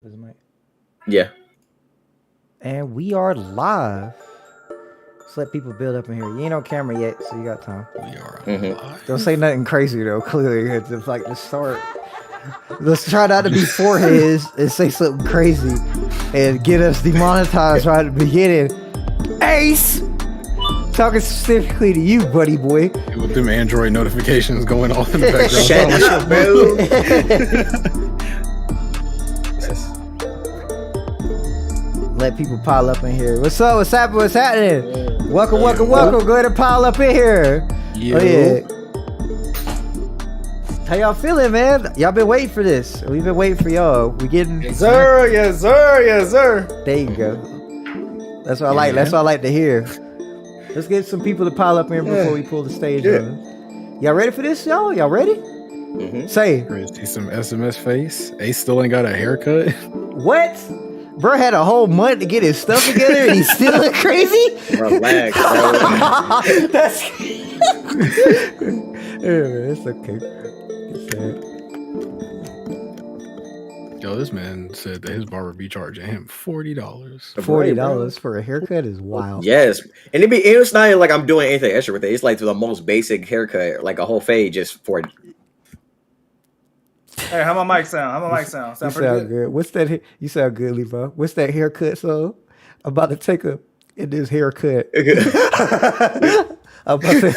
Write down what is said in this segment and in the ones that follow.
Is it Mike? Yeah. And we are live. Let's let people build up in here. You ain't on camera yet, so you got time. We are Mhm. Don't say nothing crazy though. Clearly, it's just like the start. Let's try not to be foreheads and say something crazy and get us demonetized right at the beginning. Ace, talking specifically to you, buddy boy. with them Android notifications going off in the background. Shut up, bro. Let people pile up in here. What's up? What's happening? What's happening? Welcome. Go ahead and pile up in here. Yo. Oh yeah. How y'all feeling, man? Y'all been waiting for this. We've been waiting for y'all. We getting. Yes, sir. Yes, sir. Yes, sir. There you go. That's what I like. That's what I like to hear. Let's get some people to pile up in here before we pull the stage on. Y'all ready for this, y'all? Y'all ready? Mm-hmm. Say. See some SMS face. Ace still ain't got a haircut. What? Bro had a whole month to get his stuff together and he's still look crazy? Relax, bro. That's it's okay. It's sad. Yo, this man said that his barber be charging him $40. $40 for a haircut is wild. Yes. And it's not like I'm doing anything extra with it. It's like the most basic haircut, like a whole fade just for Hey, how my mic sound? How my mic sound? You Sound pretty sound good. What's that? You sound good, Levi. What's that haircut? So I'm about to take a in this haircut. I'm about to,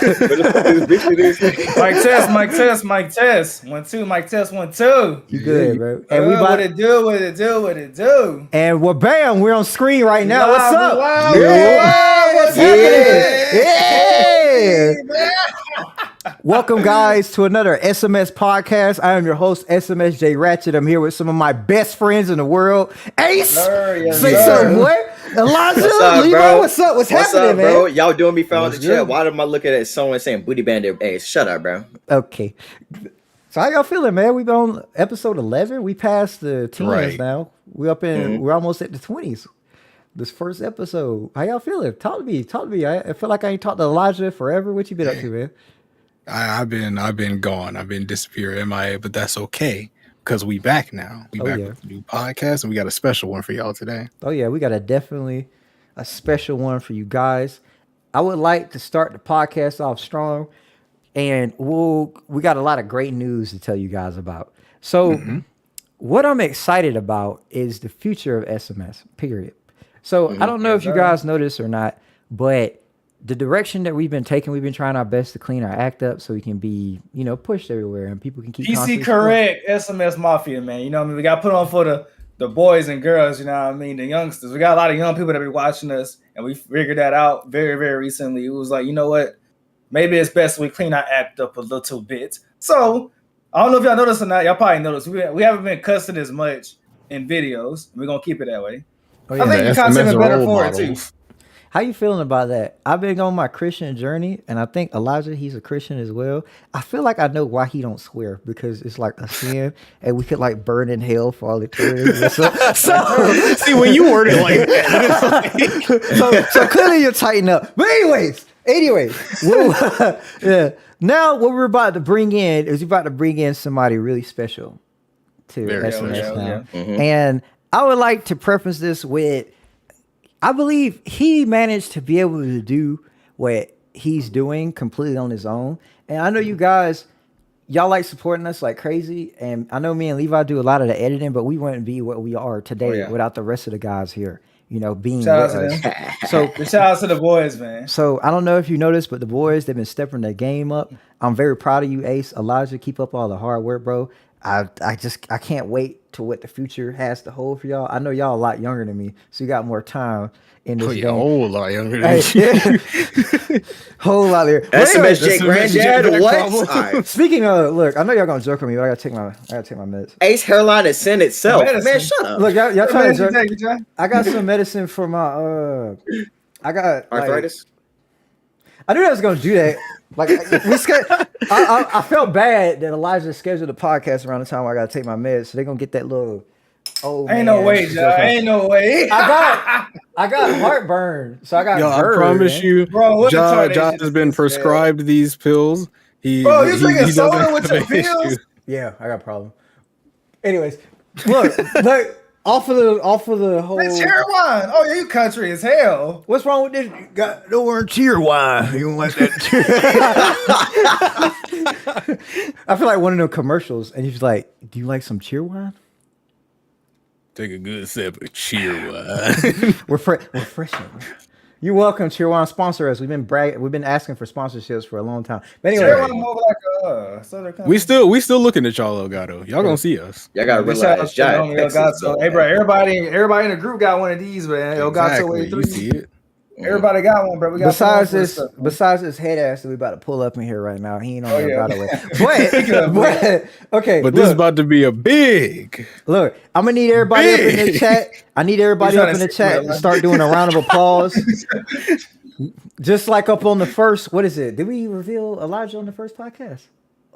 Mic test. 1 2, mic test 1 2. you good, bro? And we What about it do? What it do? What it do? and well, bam, we're on screen right now. Live, What's up? live, Yeah. What's happening? happening? Yeah. Welcome, guys, to another SMS podcast. I am your host, SMS J Ratchet. I'm here with some of my best friends in the world. Ace, Yes, say sir. something, boy. Elijah, What's up, Levi, bro? what's up? What's What's happening, up, man? bro? Y'all doing me found in What's the chat. good? Why am I looking at someone saying booty bandit? Hey, shut up, bro. Okay. So how y'all feeling, man? We've been on episode 11. We passed the teens Right. now. We're up in. We're almost at the 20s. This first episode. How y'all feeling? Talk to me. I feel like I ain't talked to Elijah forever. What you been up to, man? I've been gone. I've been disappeared, MIA, but that's okay because we back now. We back with a new podcast, and we got a special one for y'all today. Oh yeah, we got definitely a special one for you guys. I would like to start the podcast off strong, and we got a lot of great news to tell you guys about. So, what I'm excited about is the future of SMS. Period. So I don't know if you guys noticed or not, but the direction that we've been taking, we've been trying our best to clean our act up so we can be, pushed everywhere and people can keep PC constantly correct. SMS Mafia, man. You know what I mean? We got put on for the boys and girls, you know what I mean? The youngsters. We got a lot of young people that be watching us, and we figured that out very, very recently. It was like, you know what? Maybe it's best we clean our act up a little bit. So, I don't know if y'all noticed or not. Y'all probably noticed. We haven't been cussing as much in videos. We're going to keep it that way. Oh, I yeah. think the content is better for it, too. How you feeling about that? I've been on my Christian journey, and I think Elijah, he's a Christian as well. I feel like I know why he don't swear, because it's like a sin, and we could like burn in hell for all eternity. So See, when you word it like that, so clearly you're tighten up. But anyways, yeah. Now what we're about to bring in is we're about to bring in somebody really special to Very SMS special. now, and I would like to preface this with, I believe he managed to be able to do what he's doing completely on his own. And I know you guys, y'all like supporting us like crazy. And I know me and Levi do a lot of the editing, but we wouldn't be what we are today without the rest of the guys here, being Shout with out us. to them. So Shout out to the boys, man. So I don't know if you noticed, but the boys, they've been stepping their game up. I'm very proud of you, Ace. Elijah, keep up all the hard work, bro. I can't wait to what the future has to hold for y'all. I know y'all a lot younger than me, so you got more time in this game. a whole lot younger than you. Whole lot there. SMS J Granddad, what? problem. All right. Speaking of, look, I know y'all gonna joke on me, but I gotta take my meds. Ace hairline is sin itself. Medicine. Man, shut up. Look, y'all trying to joke. Thank you, John. I got some medicine for my I got Arthritis? I knew I was gonna do that. Like I felt bad that Elijah scheduled a podcast around the time where I gotta take my meds, so they're gonna get that little. Oh, Ain't no way, John. Ain't no way. I got heartburn, so I got. Yo, I GERD, promise man. you, Bro, what Josh retardation has been is this, prescribed these pills. Bro, you drinking soda with your pills? Yeah, I got a problem. Anyways, look, off of the whole. It's cheer wine. Oh yeah, you country as hell. What's wrong with this? Got no more cheer wine. You don't like that? I feel like one of the commercials, and he's like, "Do you like some cheer wine?" Take a good sip of cheer wine. We're refreshing. You're welcome. Cheer wine sponsor us. We've been asking for sponsorships for a long time. But anyway, Cheer wine more like a southern country. we still looking at y'all, Elgato. Y'all gonna see us. Y'all gotta realize, Giant Elgato. Hey, bro, everybody in the group got one of these, man. Elgato way 3. You see it. Everybody got one, bro. We got besides this head ass that we about to pull up in here right now, he ain't on Elgato way. But this is about to be a big. Look, I'm gonna need everybody up in the chat. I need everybody up in the chat to start doing a round of applause. Just like up on the first, what is it? Did we reveal Elijah on the first podcast?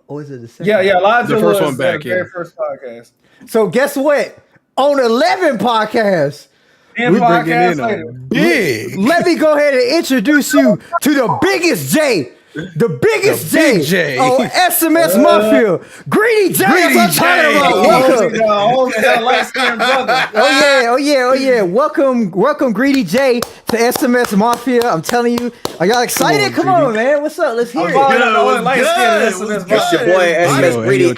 Or is it the second? Yeah, Elijah the first was one back the here. very first podcast. So guess what? On 11 podcasts, We bringing in a big. let me go ahead and introduce you to the biggest J. The biggest big J. J. Oh, SMS Mafia. Greedy J. That's what I'm talking about. Welcome. Oh yeah. Welcome, Greedy J to SMS Mafia. I'm telling you. Are y'all excited? Come on, man. What's up? Let's hear it. It's your boy SMS Greedy.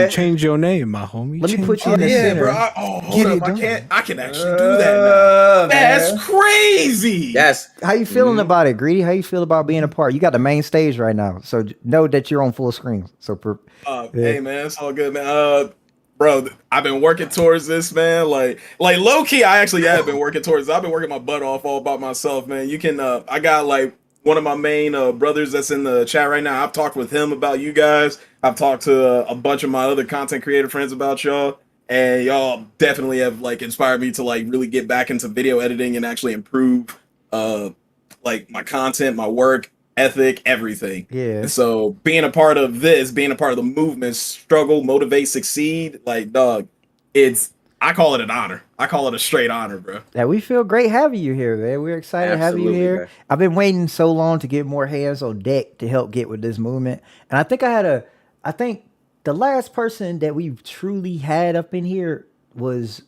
Change your name, my homie. Let me put you in the center. Bro. Hold up. I can actually do that now. That's crazy. Yes. How you feeling about it, Greedy? How you feel about being a part? You got the main stage right now, so know that you're on full screen. So, Hey man, it's all good, man. Bro, I've been working towards this, man. Like low key, I actually have been working towards this. I've been working my butt off all by myself, man. You can, I got like one of my main brothers that's in the chat right now. I've talked with him about you guys. I've talked to a bunch of my other content creator friends about y'all. And y'all definitely have like inspired me to like really get back into video editing and actually improve like my content, my work ethic, everything. Yeah. And so being a part of this, being a part of the movement, struggle, motivate, succeed, like dog, I call it an honor. I call it a straight honor, bro. Yeah, we feel great having you here, man. We're excited to have you here. Man. I've been waiting so long to get more hands on deck to help get with this movement. And I think I think the last person that we've truly had up in here was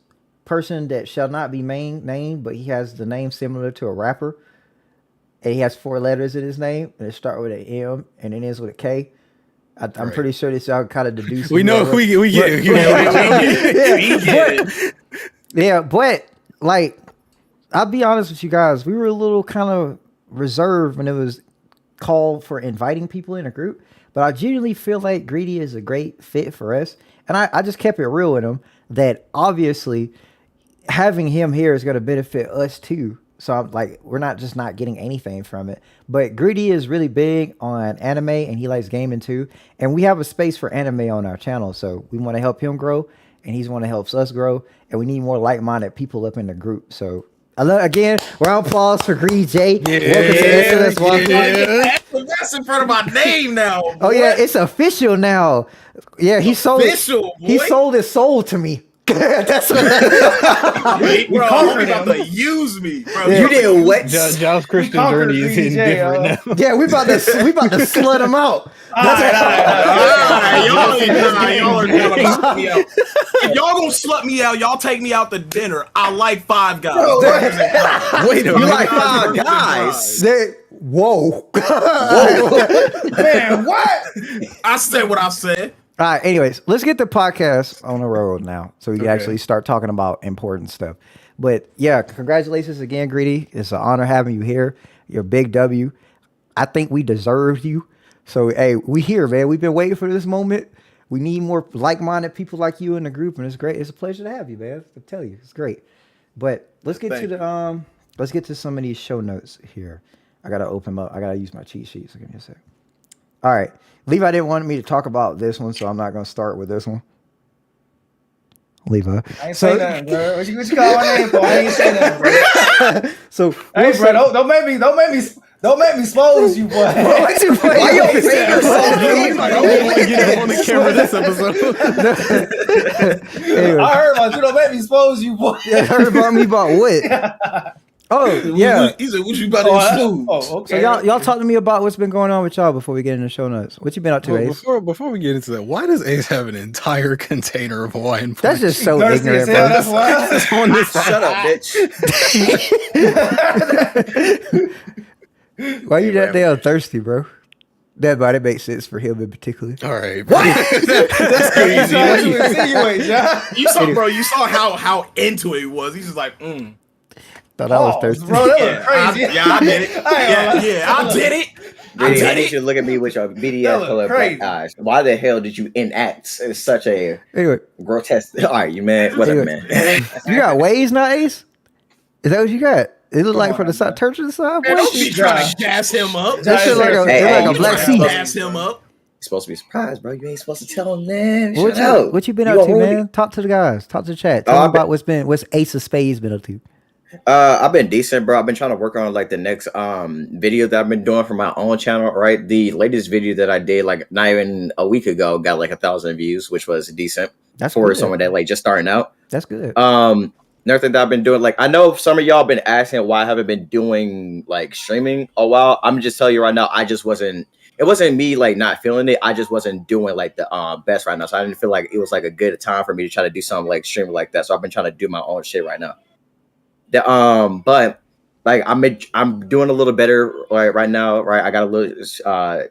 person that shall not be named, but he has the name similar to a rapper. And he has 4 letters in his name, and it starts with an M and it ends with a K. I'm pretty sure this y'all kind of deduce. We know we get it. Yeah, but like, I'll be honest with you guys, we were a little kind of reserved when it was called for inviting people in a group. But I genuinely feel like Greedy is a great fit for us, and I just kept it real with him that obviously having him here is going to benefit us too. So I'm like, we're not just not getting anything from it. But Greedy is really big on anime and he likes gaming too. And we have a space for anime on our channel. So we want to help him grow and he's want to help us grow. And we need more like-minded people up in the group. So again, round of applause for Greedy J. Welcome to SMS Mafia. That's in front of my name now. Boy. Oh yeah, it's official now. Yeah, he sold his soul to me. That's what bro, you're about to use me, bro. Yeah. You did what? Josh Christian journey is indifferent now. Yeah, we about to slut him out. Y'all are gonna slut me out. If y'all gonna slut me out, y'all take me out to dinner. I like Five Guys. Wait a minute. You like Five Guys? Whoa. Man, what? I said what I said. All right, anyways, let's get the podcast on the road now so we can actually start talking about important stuff. But yeah, congratulations again, Greedy. It's an honor having you here. You're a big W. I think we deserved you. So, hey, we here, man. We've been waiting for this moment. We need more like-minded people like you in the group, and it's great. It's a pleasure to have you, man. I tell you, it's great. But let's get let's get to some of these show notes here. I gotta open them up. I gotta use my cheat sheet. So give me a sec. All right. Levi didn't want me to talk about this one, so I'm not going to start with this one. Levi. I ain't say nothing, bro. What you call my name for? I ain't say nothing, bro. So, hey, bro, don't make me expose you, boy. Why your fingers so big? Get on the camera this episode. Anyway. I heard about you. Don't make me expose you, boy. Yeah, I heard about me about what? Oh yeah. He said, "What you about to smooth?" Okay. So y'all talk to me about what's been going on with y'all before we get into show notes. What you been up to, Ace? Before we get into that, why does Ace have an entire container of Hawaiian punch? That's just so Thirsty ignorant, as hell, bro. that's why. It's on this Shut up, bitch. Why you that damn thirsty, bro? That makes sense for him in particular. All right. That's crazy. Insinuate, John. You saw how into it he was. He's just like, Thought I was thirsty. Bro, that was crazy. I did it. I did it. Really, I need you to look at me with your BDS color black eyes. Why the hell did you enact such a grotesque? All right, you man. Whatever, man. You got waves now, Ace? Is that what you got? It look like from the side, turn to the side. Man, don't be trying to gas him up. That shit like a black sea. Gas him up. You're supposed to be surprised, bro. You ain't supposed to tell them, man. What you been up to, man? Talk to the guys. Talk to the chat. Tell them about what's Ace of Spades been up to. I've been decent, bro. I've been trying to work on like the next video that I've been doing for my own channel, right? The latest video that I did like not even a week ago got like 1,000 views, which was decent. That's for good. someone that like just starting out. That's good. Another thing that I've been doing, like I know some of y'all been asking why I haven't been doing like streaming a while. I'm just telling you right now, it wasn't me like not feeling it. I just wasn't doing like the best right now. So I didn't feel like it was like a good time for me to try to do something like streaming like that. So I've been trying to do my own shit right now. But like I'm doing a little better right now, right? I got a little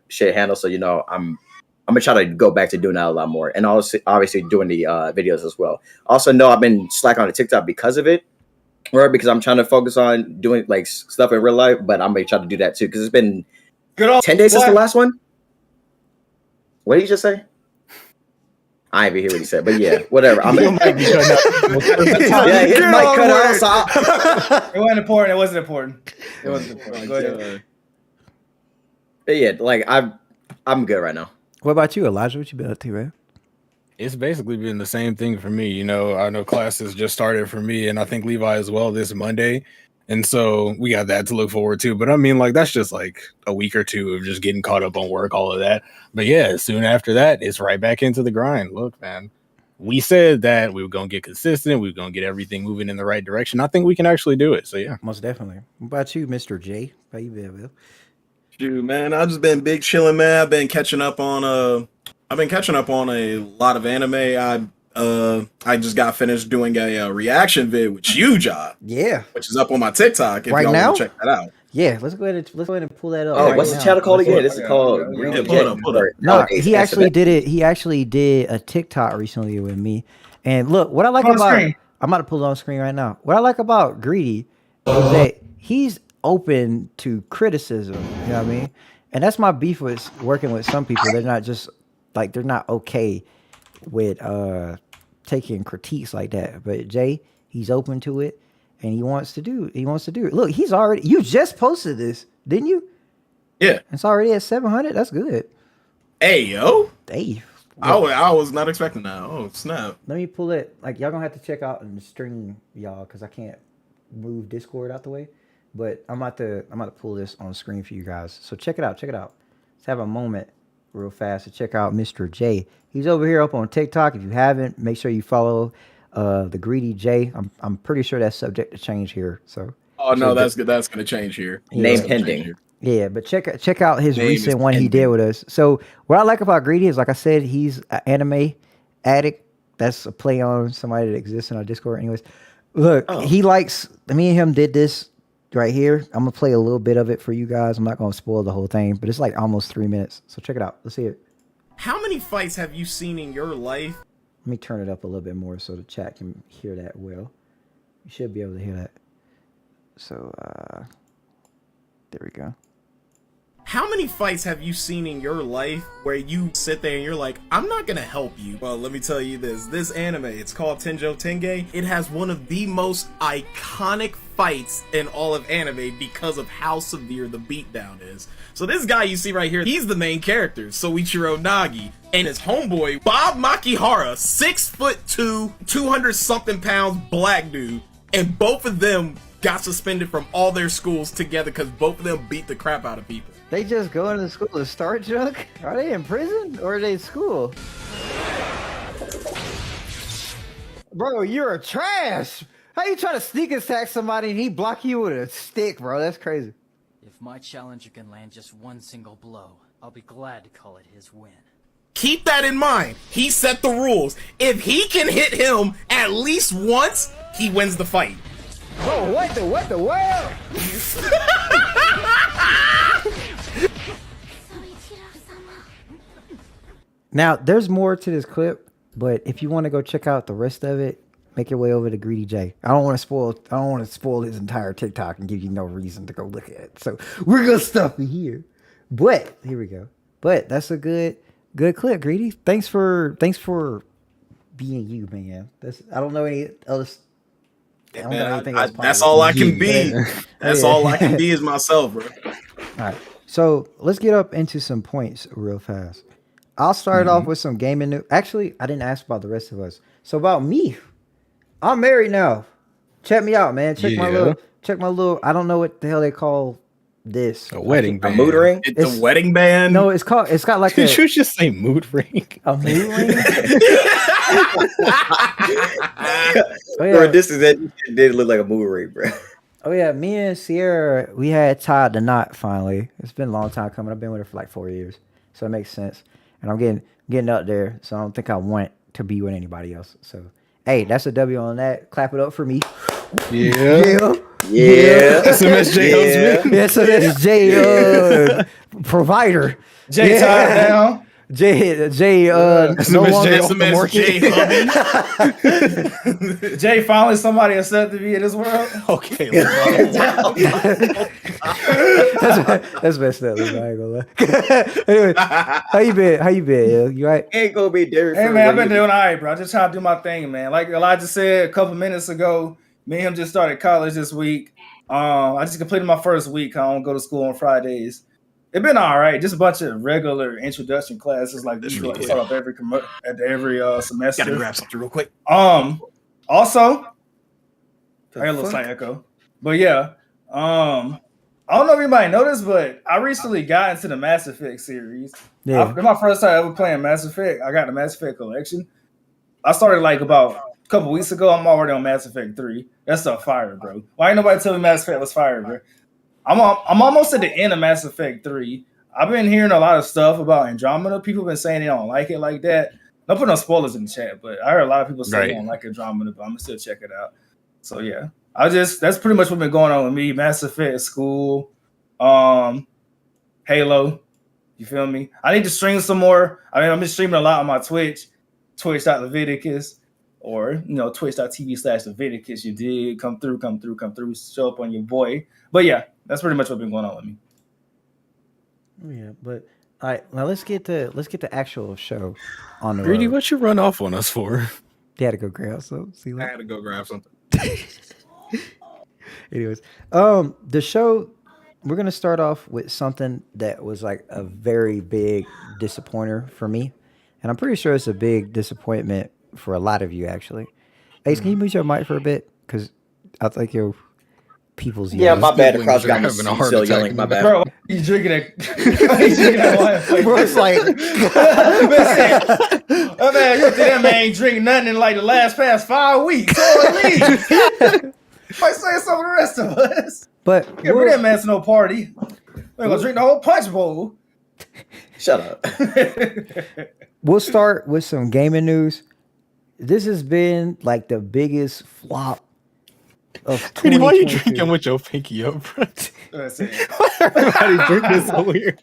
shit handled, so you know I'm gonna try to go back to doing that a lot more, and also obviously doing the videos as well. Also, know I've been slacking on the TikTok because of it, right? Because I'm trying to focus on doing like stuff in real life, but I'm gonna try to do that too because it's been 10 days since the last one. What did you just say? I didn't even hear what he said, but yeah, whatever. I'm gonna might be cutting out. Yeah, his mic cut out. It wasn't important. It wasn't important. It wasn't important. Go ahead. But yeah, like I'm good right now. What about you, Elijah? What you been up to, man? It's basically been the same thing for me. You know, I know classes just started for me, and I think Levi as well this Monday. And so we got that to look forward to. But I mean, like, that's just like a week or two of just getting caught up on work, all of that. But yeah, soon after that, it's right back into the grind. Look, man, we said that we were going to get consistent. We were going to get everything moving in the right direction. I think we can actually do it. So yeah. Most definitely. What about you, Mr. J? How you been, Bill? Dude, man, I've just been big chilling, man. I've been catching up on a lot of anime. I just got finished doing a reaction vid with you, John. Yeah, which is up on my TikTok. If right y'all now, want to check that out. Yeah, let's go ahead and pull that up. Oh, right what's the channel called again? This is called. No, he actually did it. He actually did a TikTok recently with me. And look, what I like about I'm about to pull it on screen right now. What I like about Greedy is that he's open to criticism. You know what I mean? And that's my beef with working with some people. They're not just like they're not okay with taking critiques like that. But Jay, he's open to it, and he wants to do it. Look, you just posted this, didn't you? Yeah, it's already at 700. That's good. Hey yo, hey, I was not expecting that. Oh snap! Let me pull it. Like y'all gonna have to check out and stream y'all because I can't move Discord out the way. But I'm about to pull this on screen for you guys. So check it out. Let's have a moment real fast to check out Mr. J. He's over here up on TikTok. If you haven't, make sure you follow the Greedy J. I'm pretty sure that's subject to change here. So no, that's good. That's gonna change here. Name pending. Yeah, but check out his recent one he did with us. So what I like about Greedy is, like I said, he's an anime addict. That's a play on somebody that exists in our Discord. Anyways, look, he likes. Me and him did this right here. I'm gonna play a little bit of it for you guys. I'm not gonna spoil the whole thing, but it's like almost 3 minutes. So check it out. Let's see it. How many fights have you seen in your life? Let me turn it up a little bit more so the chat can hear that well. You should be able to hear that. So there we go. How many fights have you seen in your life where you sit there and you're like, I'm not gonna help you? Well, let me tell you this anime, it's called Tenjo Tenge. It has one of the most iconic fights in all of anime because of how severe the beatdown is. So this guy you see right here, he's the main character, Soichiro Nagi, and his homeboy, Bob Makihara, 6'2", 200-something pounds black dude, and both of them got suspended from all their schools together because both of them beat the crap out of people. They just go into school to start junk? Are they in prison or are they in school? Bro, you're a trash. How you try to sneak attack somebody and he block you with a stick, bro? That's crazy. If my challenger can land just one single blow, I'll be glad to call it his win. Keep that in mind. He set the rules. If he can hit him at least once, he wins the fight. Bro, what the world? Now, there's more to this clip, but if you want to go check out the rest of it, make your way over to Greedy J. I don't want to spoil his entire TikTok and give you no reason to go look at it. So we're gonna stuff it here. But here we go. But that's a good clip, Greedy. Thanks for being you, man. I don't know any other. I don't know anything else That's all I can you, be. That's all I can be is myself, bro. All right. So let's get up into some points real fast. I'll start off with some gaming news. Actually, I didn't ask about the rest of us. So about me, I'm married now. Check me out, man. Check my little. I don't know what the hell they call this. A wedding band. A mood ring? It's a wedding band. No, it's got like Did you just say mood ring? a mood ring. For a distance, that did look like a mood ring, bro. Oh yeah, me and Sierra, we had tied the knot finally. It's been a long time coming. I've been with her for like 4 years, so it makes sense. And I'm getting up there, so I don't think I want to be with anybody else. So hey, that's a W on that. Clap it up for me. Yeah. SMSJ husband. Yeah, so that's J provider. Jay tied down. J no longer off the market. Jay finally somebody accepted me in this world. Okay. That's messed up. I ain't gonna lie. Anyway, how you been? Yo? You right? Ain't gonna be different. Hey man, I've been doing all right, bro. I just trying to do my thing, man. Like Elijah said a couple minutes ago, me and him just started college this week. I just completed my first week. I don't go to school on Fridays. It's been all right. Just a bunch of regular introduction classes, like this. Really start off every semester. Gotta grab something real quick. Also, I got a little slight echo, but yeah. I don't know if anybody noticed, but I recently got into the Mass Effect series. Yeah. It's my first time ever playing Mass Effect. I got the Mass Effect collection. I started like about a couple weeks ago. I'm already on Mass Effect 3. That stuff fire, bro. Why ain't nobody tell me Mass Effect was fire, bro? I'm almost at the end of Mass Effect 3. I've been hearing a lot of stuff about Andromeda. People have been saying they don't like it like that. Don't put no spoilers in the chat, but I heard a lot of people say they don't like Andromeda, but I'm gonna still check it out. So yeah. That's pretty much what's been going on with me. Mass Effect, school, Halo. You feel me? I need to stream some more. I mean, I've been streaming a lot on my Twitch, twitch.leviticus, or twitch.tv/Leviticus. You did come through, show up on your boy. But yeah, that's pretty much what's been going on with me. Yeah, but all right, now let's get the actual show on the Greedy, road. what you run off on us for? They had to go grab some. See, I had to go grab something. anyways, the show, we're gonna start off with something that was like a very big disappointer for me, and I'm pretty sure it's a big disappointment for a lot of you actually. Ace, can you mute your mic for a bit? Because I think your people's Yeah, my bad. The crowd's got me having a heart still attack. yelling. My bad. Bro, you drinking that? You drinking that wine? Bro, it's like Oh man, that man ain't drinking nothing in like the past 5 weeks. Might say some of the rest of us. but Yeah, bring that man to no party. We're gonna drink the whole punch bowl. Shut up. we'll start with some gaming news. This has been like the biggest flop of Greedy, why you 2022. drinking with your pinky up, bro? That's it. Everybody drinking so weird.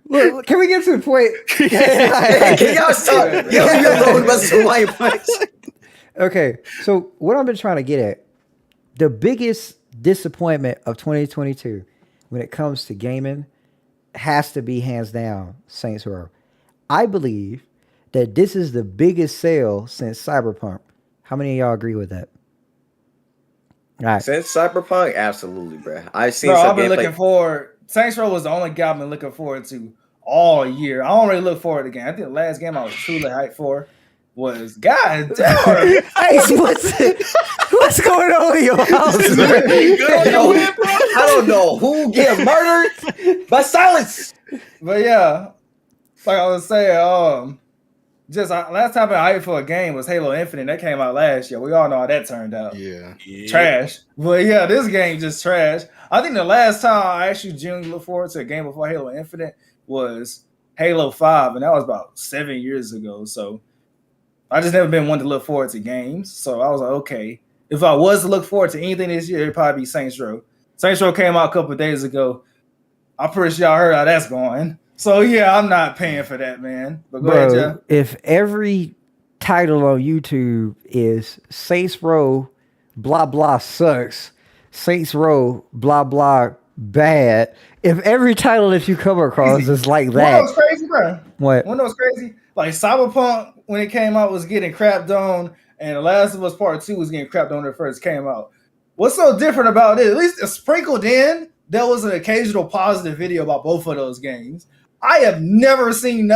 Look, can we get to the point? Can y'all stop? Yo, alone about some white points. Okay, so what I've been trying to get at, the biggest disappointment of 2022 when it comes to gaming has to be hands down Saints Row. I believe that this is the biggest sale since Cyberpunk. How many of y'all agree with that? All right. Since Cyberpunk, absolutely, bro. I've seen Bro, some I've been gameplay. looking forward. Saints Row was the only game I've been looking forward to all year. I don't really look forward to the game. I think the last game I was truly hyped for was God damn. Hey, what's going on in your house? I don't know who get murdered, but silence. But yeah, like I was saying, last time I hyped for a game was Halo Infinite. That came out last year. We all know how that turned out. Yeah. Trash. But yeah, this game just trash. I think the last time I actually genuinely looked forward to a game before Halo Infinite was Halo 5, and that was about 7 years ago. So I just never been one to look forward to games. So I was like, okay, if I was to look forward to anything this year, it'd probably be Saints Row. Saints Row came out a couple of days ago. I'm pretty sure y'all heard how that's going. So yeah, I'm not paying for that, man. But go ahead, Jeff. If every title on YouTube is Saints Row, blah blah sucks, Saints Row, blah blah bad. If every title that you come across is like that, What was crazy, bro? What? What was crazy? Like Cyberpunk when it came out was getting crapped on, and The Last of Us Part 2 was getting crapped on when it first came out. What's so different about it? At least sprinkled in, there was an occasional positive video about both of those games. I haven't seen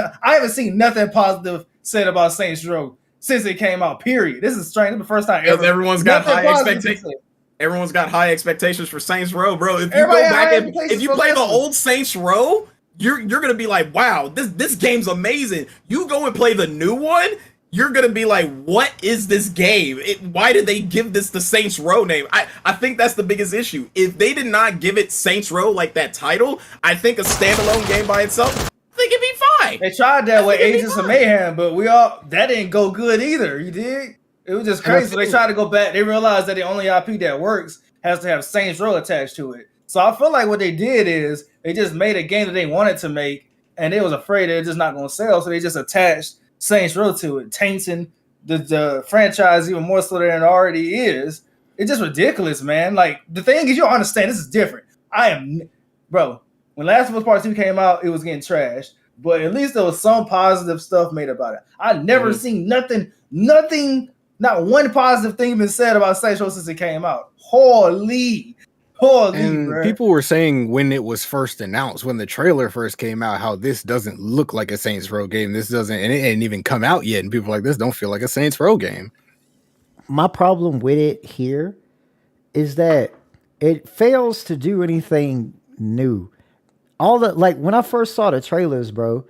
nothing positive said about Saints Row since it came out. Period. This is strange. This is the first time ever. Everyone's got Nothing high positive expectations. said. Everyone's got high expectations for Saints Row, bro. If you Everybody go had back high and expectations if you for play the this one. old Saints Row, you're gonna be like, wow, this game's amazing. You go and play the new one, you're gonna be like, what is this game? Why did they give this the Saints Row name? I think that's the biggest issue. If they did not give it Saints Row like that title, I think a standalone game by itself, I think it'd be fine. They tried that with Agents of Mayhem, but that didn't go good either. You did? It was just crazy. So they tried to go back. They realized that the only IP that works has to have Saints Row attached to it. So I feel like what they did is they just made a game that they wanted to make, and they was afraid they're just not going to sell, so they just attached Saints Row to it, tainting the franchise even more so than it already is. It's just ridiculous, man. Like, the thing is, you don't understand, this is different. Bro, when Last of Us Part 2 came out, it was getting trashed, but at least there was some positive stuff made about it. I never seen nothing, not one positive thing been said about Saints Row since it came out. Holy, And bro. people were saying when it was first announced, when the trailer first came out, how this doesn't look like a Saints Row game. This doesn't, and it ain't even come out yet. And people are like, this don't feel like a Saints Row game. My problem with it here is that it fails to do anything new. When I first saw the trailers, bro,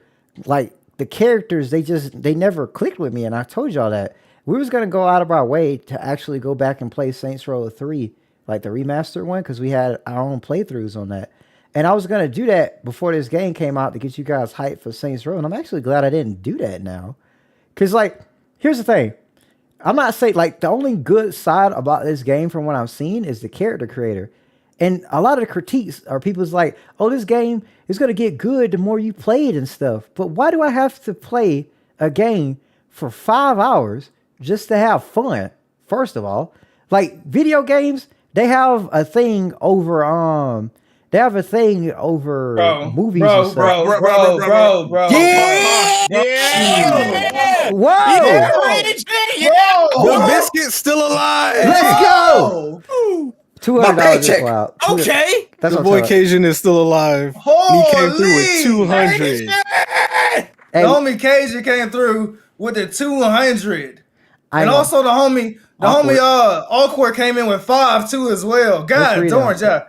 like the characters, they never clicked with me. And I told y'all that we was going to go out of our way to actually go back and play Saints Row 3, like the remastered one, because we had our own playthroughs on that. And I was going to do that before this game came out to get you guys hyped for Saints Row. And I'm actually glad I didn't do that now. Because, like, here's the thing. I'm not saying, like, the only good side about this game from what I've seen is the character creator. And a lot of the critiques are people's like, oh, this game is going to get good the more you play it and stuff. But why do I have to play a game for 5 hours just to have fun? First of all, like movies and stuff. Bro, Yeah! Whoa! Yeah! The biscuit's still alive. Let's go! $200 is wild. Okay. That's The what boy I'm talking Cajun is still alive. Holy! He came through with 200. about. The homie Cajun came through with the 200. I And know. also the homie Awkward came in with 5 too as well. God read darn, them.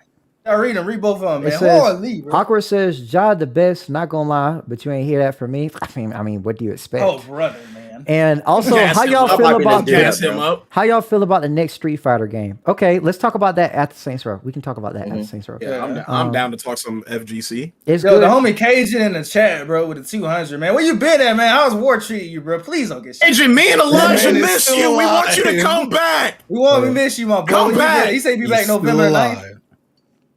y'all read both of them, It man. says, Holy, bro. Awkward says, Jod the best, not gonna lie, but you ain't hear that from me. I mean, what do you expect? Oh, brother, man. And also, Gas how him y'all up. feel about Gas him up. how y'all feel about the next Street Fighter game? Okay, let's talk about that after Saints Row. We can talk about that after Saints Row. Yeah, I'm down to talk some FGC. It's Yo, good. the homie Cajun in the chat, bro, with the 200, man. Where you been at, man? How's war treating you, bro? Please don't get shit. Adrian, me and Elijah Man, it's miss still you. We want you to alive. come back. We miss you, my bro. Come Where you back. been? He said he'd be He's back still November 9th. alive.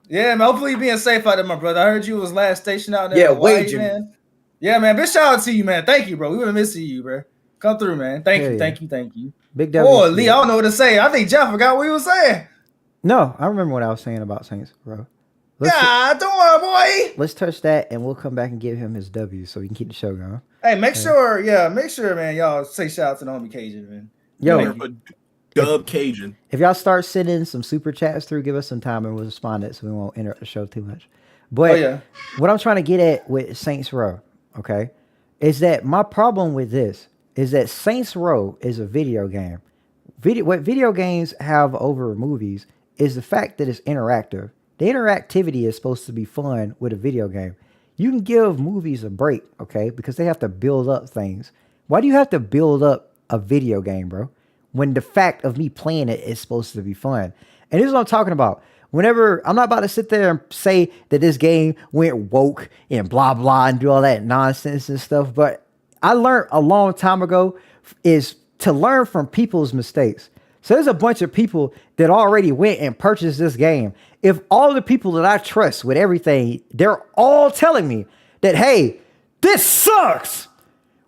Yeah, man. Hopefully you being safe out there, my brother. I heard you was last station out there. Yeah, in Hawaii, waging. man. Yeah, man. Big shout out to you, man. Thank you, bro. We been missing you, bro. Come through, man. Thank Hell you, yeah. thank you. Big W. Holy, I don't know what to say. I think Jeff forgot what he was saying. No, I remember what I was saying about Saints Row. God, don't worry, boy. Let's touch that, and we'll come back and give him his W so we can keep the show going. Hey, make sure, man, y'all say shout out to the homie Cajun, man. Yo, Dub Cajun. if y'all start sending some super chats through, give us some time and we'll respond to it so we won't interrupt the show too much. But Oh, yeah. what I'm trying to get at with Saints Row, okay, is that my problem with this is that Saints Row is a video game. What video games have over movies is the fact that it's interactive. The interactivity is supposed to be fun with a video game. You can give movies a break, okay, because they have to build up things. Why do you have to build up a video game, bro? When the fact of me playing it is supposed to be fun. And this is what I'm talking about. Whenever I'm not about to sit there and say that this game went woke and blah, blah, and do all that nonsense and stuff. But I learned a long time ago is to learn from people's mistakes. So there's a bunch of people that already went and purchased this game. If all the people that I trust with everything, they're all telling me that, hey, this sucks.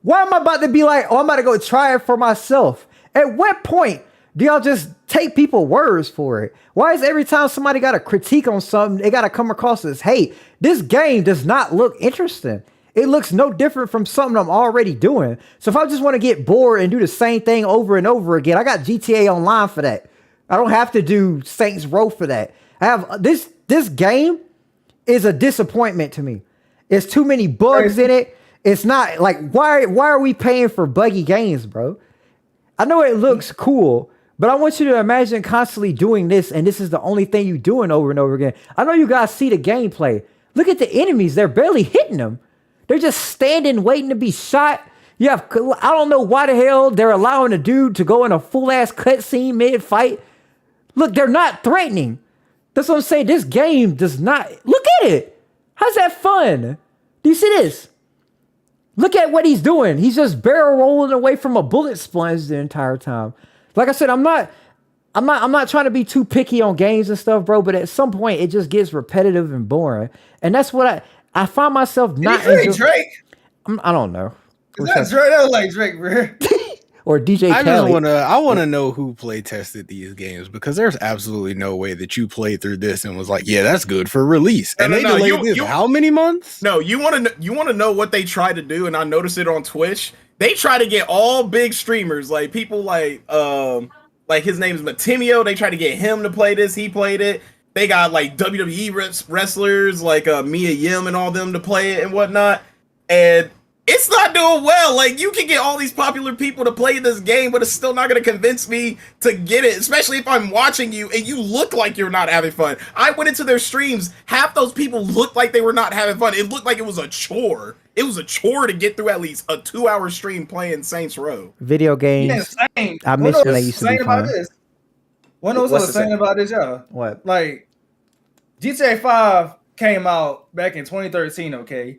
Why am I about to be like, oh, I'm about to go try it for myself? At what point do y'all just take people's words for it? Why is every time somebody got a critique on something, they got to come across as, hey, this game does not look interesting. It looks no different from something I'm already doing. So if I just want to get bored and do the same thing over and over again, I got GTA Online for that. I don't have to do Saints Row for that. I have this game is a disappointment to me. It's too many bugs in it. It's not like, why are we paying for buggy games, bro? I know it looks cool, but I want you to imagine constantly doing this, and this is the only thing you're doing over and over again. I know you guys see the gameplay. Look at the enemies. They're barely hitting them. They're just standing, waiting to be shot. I don't know why the hell they're allowing a dude to go in a full-ass cutscene mid-fight. Look, they're not threatening. That's what I'm saying. This game does not... Look at it. How's that fun? Do you see this? Look at what he's doing. He's just barrel rolling away from a bullet sponge the entire time. Like I said, I'm not trying to be too picky on games and stuff, bro, but at some point it just gets repetitive and boring. And that's what I find myself not Drake. I don't know. Is that Drake? That was like Drake, bro. Or DJ Khaled. I want to know who play tested these games, because there's absolutely no way that you played through this and was like, yeah, that's good for release. And they delayed this how many months? No, you want to know what they tried to do, and I noticed it on Twitch. They try to get all big streamers, like people like his name is Matimio. They tried to get him to play this. He played it. They got like WWE wrestlers like Mia Yim and all them to play it and whatnot. And it's not doing well. Like, you can get all these popular people to play this game, but it's still not going to convince me to get it, especially if I'm watching you and you look like you're not having fun. I went into their streams. Half those people looked like they were not having fun. It looked like it was a chore. It was a chore to get through at least a 2-hour stream playing Saints Row. Video games. Insane. I miss when they used to be fun. What was I saying about this, y'all? What? Like, GTA 5 came out back in 2013, okay?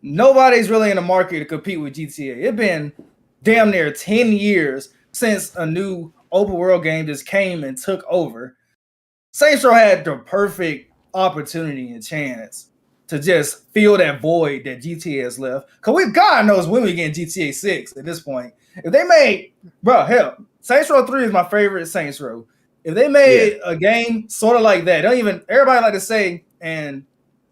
Nobody's really in the market to compete with GTA. It's been damn near 10 years since a new open world game just came and took over. Saints Row had the perfect opportunity and chance to just fill that void that GTA has left. Because God knows when we get GTA 6 at this point. If they made, hell, Saints Row 3 is my favorite Saints Row. If they made a game sort of like that, everybody like to say and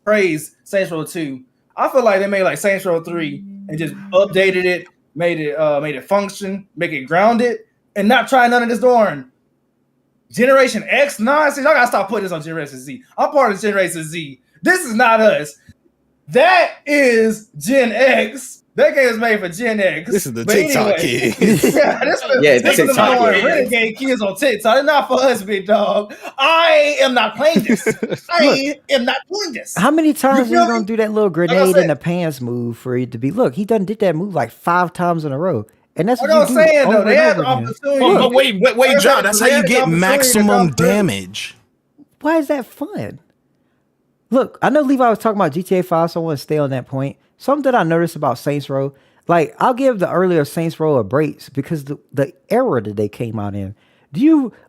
praise Saints Row 2. I feel like they made like Saints Row 3 and just updated it, made it function, make it grounded, and not try none of this darn Generation X nonsense. Y'all gotta stop putting this on Generation Z. I'm part of Generation Z. This is not us. That is Gen X. That game is made for Gen X. This is the TikTok kids. This is the renegade kids on TikTok. It's not for us, big dog. I am not playing this. I am not doing this. How many times are you gonna do that little grenade in the pants move for it to be? Look, he done did that move like 5 times in a row. And that's what I'm saying, though. They had the opportunity. But wait, John. That's how you get maximum damage. Why is that fun? Look, I know Levi was talking about GTA 5, so I want to stay on that point. Something that I noticed about Saints Row, like, I'll give the earlier Saints Row a break because the era that they came out in.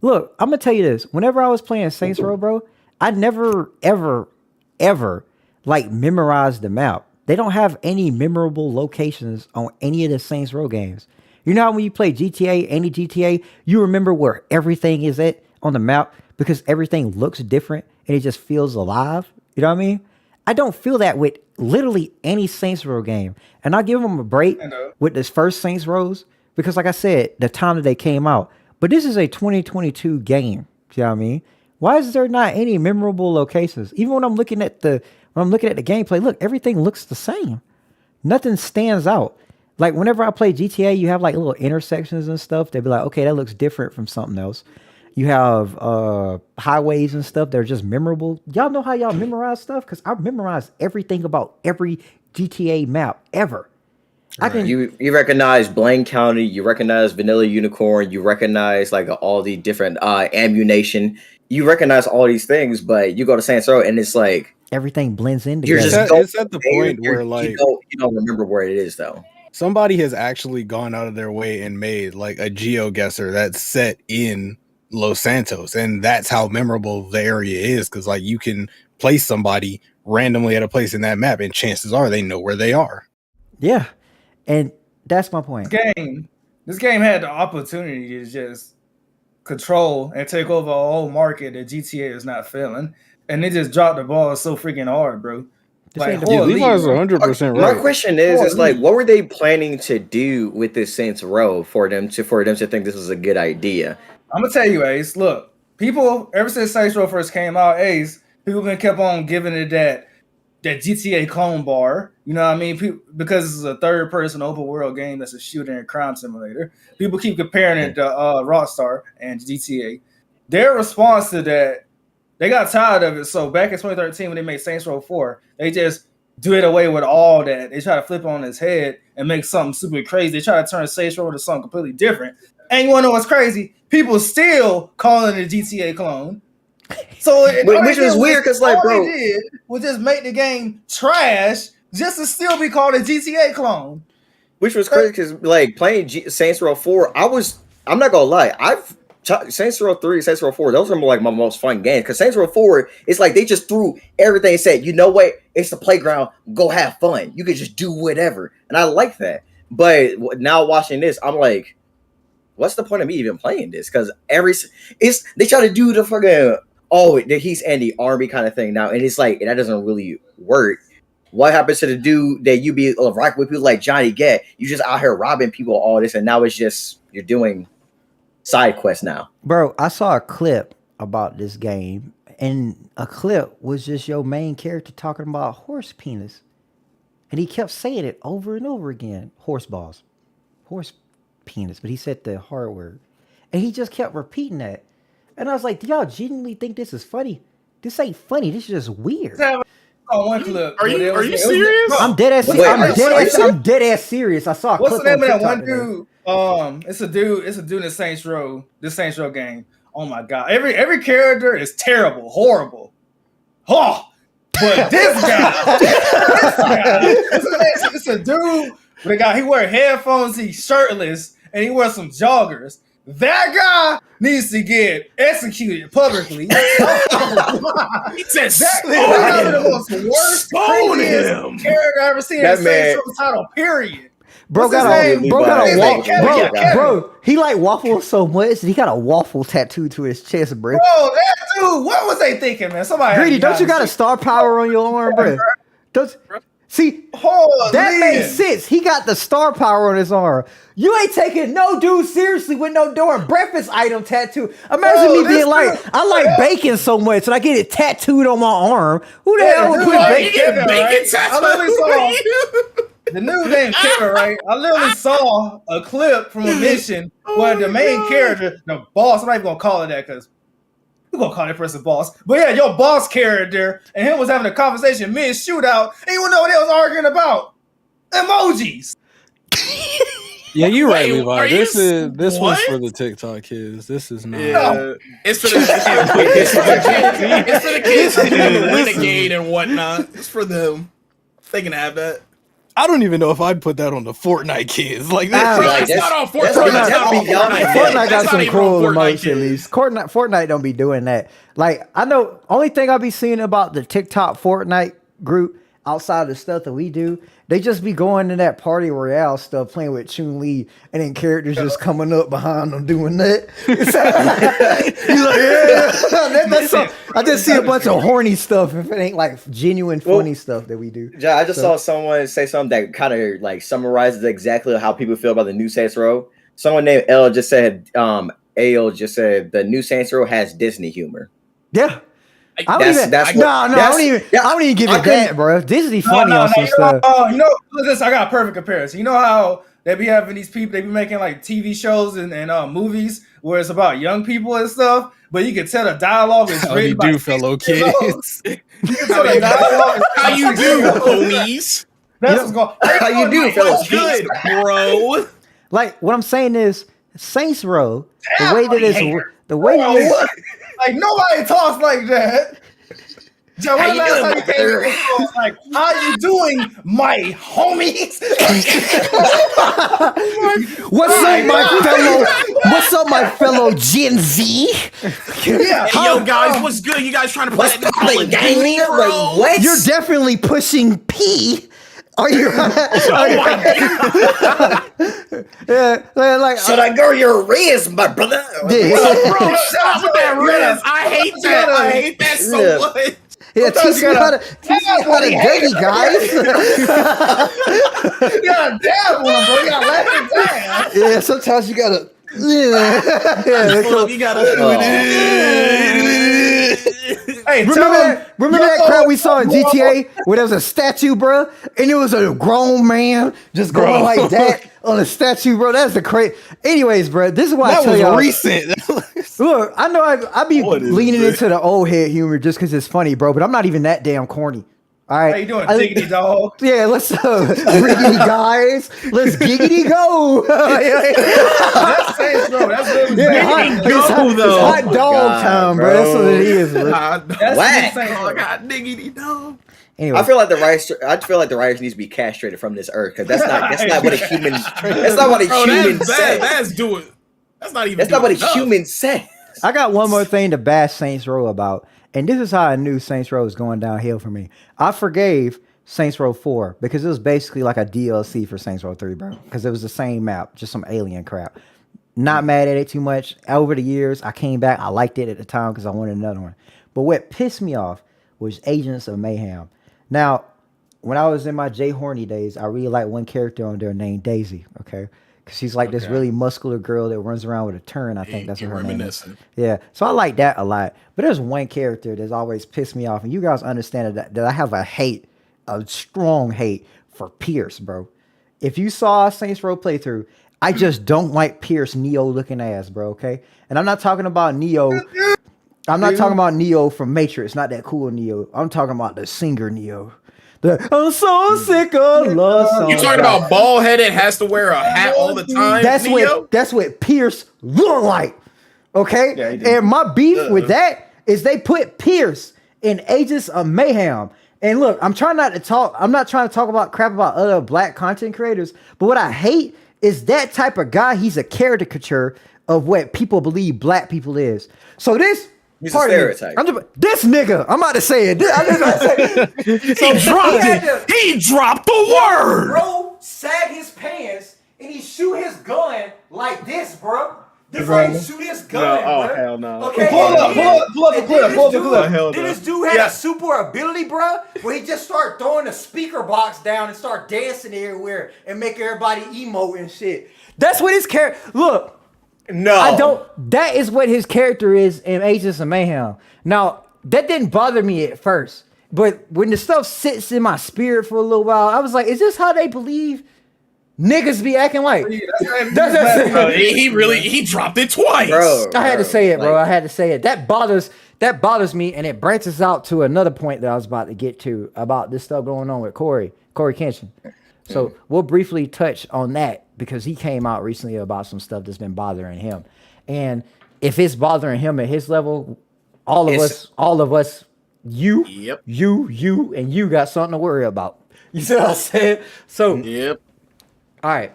Look, I'm going to tell you this. Whenever I was playing Saints Row, bro, I never, ever, like, memorized the map. They don't have any memorable locations on any of the Saints Row games. You know how when you play GTA, any GTA, you remember where everything is at on the map because everything looks different and it just feels alive? You know what I mean? I don't feel that with literally any Saints Row game. And I'll give them a break with this first Saints Rows because, like I said, the time that they came out. But this is a 2022 game. You know what I mean? Why is there not any memorable locations? Even when I'm looking at the gameplay, look, everything looks the same. Nothing stands out. Like whenever I play GTA, you have like little intersections and stuff. They'd be like, okay, that looks different from something else. You have highways and stuff that are just memorable. Y'all know how y'all memorize stuff? Because I memorize everything about every GTA map ever. I can. You recognize Blaine County, you recognize Vanilla Unicorn, you recognize like all the different ammunition. You recognize all these things, but you go to Saints Row and it's like Everything blends in you're together. just It's at the point where like you don't remember where it is though. somebody has actually gone out of their way and made like a GeoGuessr that's set in Los Santos, and that's how memorable the area is, because like you can place somebody randomly at a place in that map and chances are they know where they are. Yeah, and that's my point. This game had the opportunity to just control and take over a whole market that GTA is not feeling, and they just dropped the ball so freaking hard, bro. Like, Yeah, Levi's 100% My right. question is like, what were they planning to do with this Saints Row for them to think this was a good idea? I'm gonna tell you, Ace. Look, people ever since Saints Row first came out, Ace, people been kept on giving it that GTA clone bar. You know what I mean? Because this is a third-person open-world game that's a shooter and crime simulator. People keep comparing it to Rockstar and GTA. Their response to that, they got tired of it. So back in 2013, when they made Saints Row 4, they just do it away with all that. They try to flip it on its head and make something super crazy. They try to turn Saints Row into something completely different. And you want to know what's crazy? People still calling it a GTA clone. So which is weird because like, bro, they did was just make the game trash just to still be called a GTA clone. Which was crazy because like playing Saints Row 4, I'm not gonna lie, Saints Row 3, Saints Row 4, those are like my most fun games. Because Saints Row 4, it's like they just threw everything and said, you know what? It's the playground. Go have fun. You can just do whatever. And I like that. But now watching this, I'm like, what's the point of me even playing this? Because they try to do the fucking he's in the army kind of thing now, and it's like that doesn't really work. What happens to the dude that you be rock with people like Johnny Gat? You just out here robbing people, all this, and now it's just you're doing side quests now. Bro, I saw a clip about this game, and a clip was just your main character talking about horse penis. And he kept saying it over and over again. Horse balls. Horse penis. But he said the hard word. And he just kept repeating that. And I was like, do y'all genuinely think this is funny? This ain't funny. This is just weird. One clip. Are you serious? I'm dead ass I'm dead ass serious. I saw a What's clip the name of on that TikTok one dude? It's a dude in the Saints Row game. Oh my god. Every character is terrible, horrible. Oh, but this guy, it's a dude with a guy, he wear headphones, he's shirtless, and he wears some joggers. That guy needs to get executed publicly. He said, the most worst character I ever seen in the Saints Row title, period. Bro got a waffle. He like waffles so much that he got a waffle tattooed to his chest, bro. Bro, that dude, what was they thinking, man? Somebody Greedy, don't you got a star power on your arm, bro? See, that makes sense. He got the star power on his arm. You ain't taking no dude seriously with no door and breakfast item tattoo. Imagine me being like, I like bacon so much and I get it tattooed on my arm. Who the hell would put bacon tattooed? The new name Kevin, right? I literally saw a clip from a mission where the main character, the boss, I'm not even gonna call it that because we're gonna call that person boss. But yeah, your boss character and him was having a conversation mid shootout, and you know what they was arguing about? Emojis. Yeah, you're right, Levi. This what? one's for the TikTok kids. This is not. Yeah, it's for the kids who renegade and whatnot. It's for them. They can have that. I don't even know if I'd put that on the Fortnite kids. Like that's not on Fortnite. Fortnite got some cool emotion at least. Fortnite don't be doing that. Like, I know only thing I be seeing about the TikTok Fortnite group outside of the stuff that we do, they just be going to that party royale stuff, playing with Chun-Li, and then characters just coming up behind them doing that. He's like, yeah. I just see a bunch of horny stuff if it ain't like genuine funny stuff that we do. I just saw someone say something that kind of like summarizes exactly how people feel about the new Saints Row. Someone named L just said, AO just said the new Saints Row has Disney humor. Yeah. I don't even give it that, bro. Disney funny on some stuff. Listen, I got a perfect comparison. You know how they be having these people, they be making like TV shows and movies where it's about young people and stuff, but you can tell the dialogue is written by fellow kids. You can tell the dialogue. How you do, homies? That's what's going. How you do, fellas? Good, bro. Like what I'm saying is Saints Row, the way that it's the way that it's, Like nobody talks like that. Joe, when the last time you came to the show, like, how you doing, my homies? What's up, my fellow Gen Z? Yeah. Hey, yo, guys, what's good? You guys trying to play that Call of Duty, bro? Like, what? You're definitely pushing P. Are you? Oh my god. Yeah, like Should I go your Riz, my brother? Yeah. Bro, stop with that Riz. I hate that. I hate that so much. Yeah, teach me how to dirty, guys. You gotta dab on them, bro. You gotta let it down. Yeah, sometimes you gotta. Yeah, Hold up, you gotta do it. Hey, remember that crowd we saw in GTA where there was a statue, bro, and it was a grown man just going like that on a statue, bro. That's the crazy. Anyways, bro, this is why I tell y'all. recent. Look, I know I be leaning into the old head humor just because it's funny, bro. But I'm not even that damn corny. All right, How you doing, diggity dog? Yeah, let's riggedy guys. Let's giggity go. That's Saints Row. That's really It's hot dog time, bro. That's what it is, bro. That's Whack. Saints Row. I got diggity dog. Anyway, I feel like the writers needs to be castrated from this earth because that's not what a human. That's not what a human says. That's doing. That's not even. That's not what a enough. human says. I got one more thing to bash Saints Row about, and this is how I knew Saints Row was going downhill for me. I forgave Saints Row 4 because it was basically like a DLC for Saints Row 3, bro. Because it was the same map, just some alien crap. Not mad at it too much. Over the years, I came back. I liked it at the time because I wanted another one. But what pissed me off was Agents of Mayhem. Now, when I was in my J Horny days, I really liked one character on there named Daisy, okay? Because she's like this really muscular girl that runs around with a turn. I think that's what her name is. Yeah, so I like that a lot. But there's one character that's always pissed me off, and you guys understand that I have a strong hate for Pierce, bro. If you saw Saints Row playthrough, I just don't like Pierce Neo looking ass, bro, okay? And I'm not talking about Neo. I'm not talking about Neo from Matrix, not that cool Neo. I'm talking about the singer Neo. I'm so sick of love songs. You talking about bald headed, has to wear a hat all the time? That's what Pierce look like. Okay? Yeah, and my beef with that is they put Pierce in Agents of Mayhem. And look, I'm not trying to talk about crap about other black content creators, but what I hate is that type of guy. He's a caricature of what people believe black people is. So this He's a stereotype. This nigga, I'm about to say it. He dropped the word. Bro, sag his pants and he shoot his gun like this, bro. This right shoot his gun, Oh, bro. hell no. Okay, Pull up the clip. Hell Then no. this dude had a super ability, bro, where he just started throwing the speaker box down and start dancing everywhere and make everybody emote and shit. That's what his character. Look. No, That is what his character is in Agents of Mayhem. Now, that didn't bother me at first, but when the stuff sits in my spirit for a little while, I was like, is this how they believe niggas be acting like? He dropped it twice. bro. I had to say it, bro. I had to say it. That bothers me, and it branches out to another point that I was about to get to about this stuff going on with CoryxKenshin. So we'll briefly touch on that because he came out recently about some stuff that's been bothering him. And if it's bothering him at his level, all of us, you, and you got something to worry about. You see what I said? So, Yep. all right.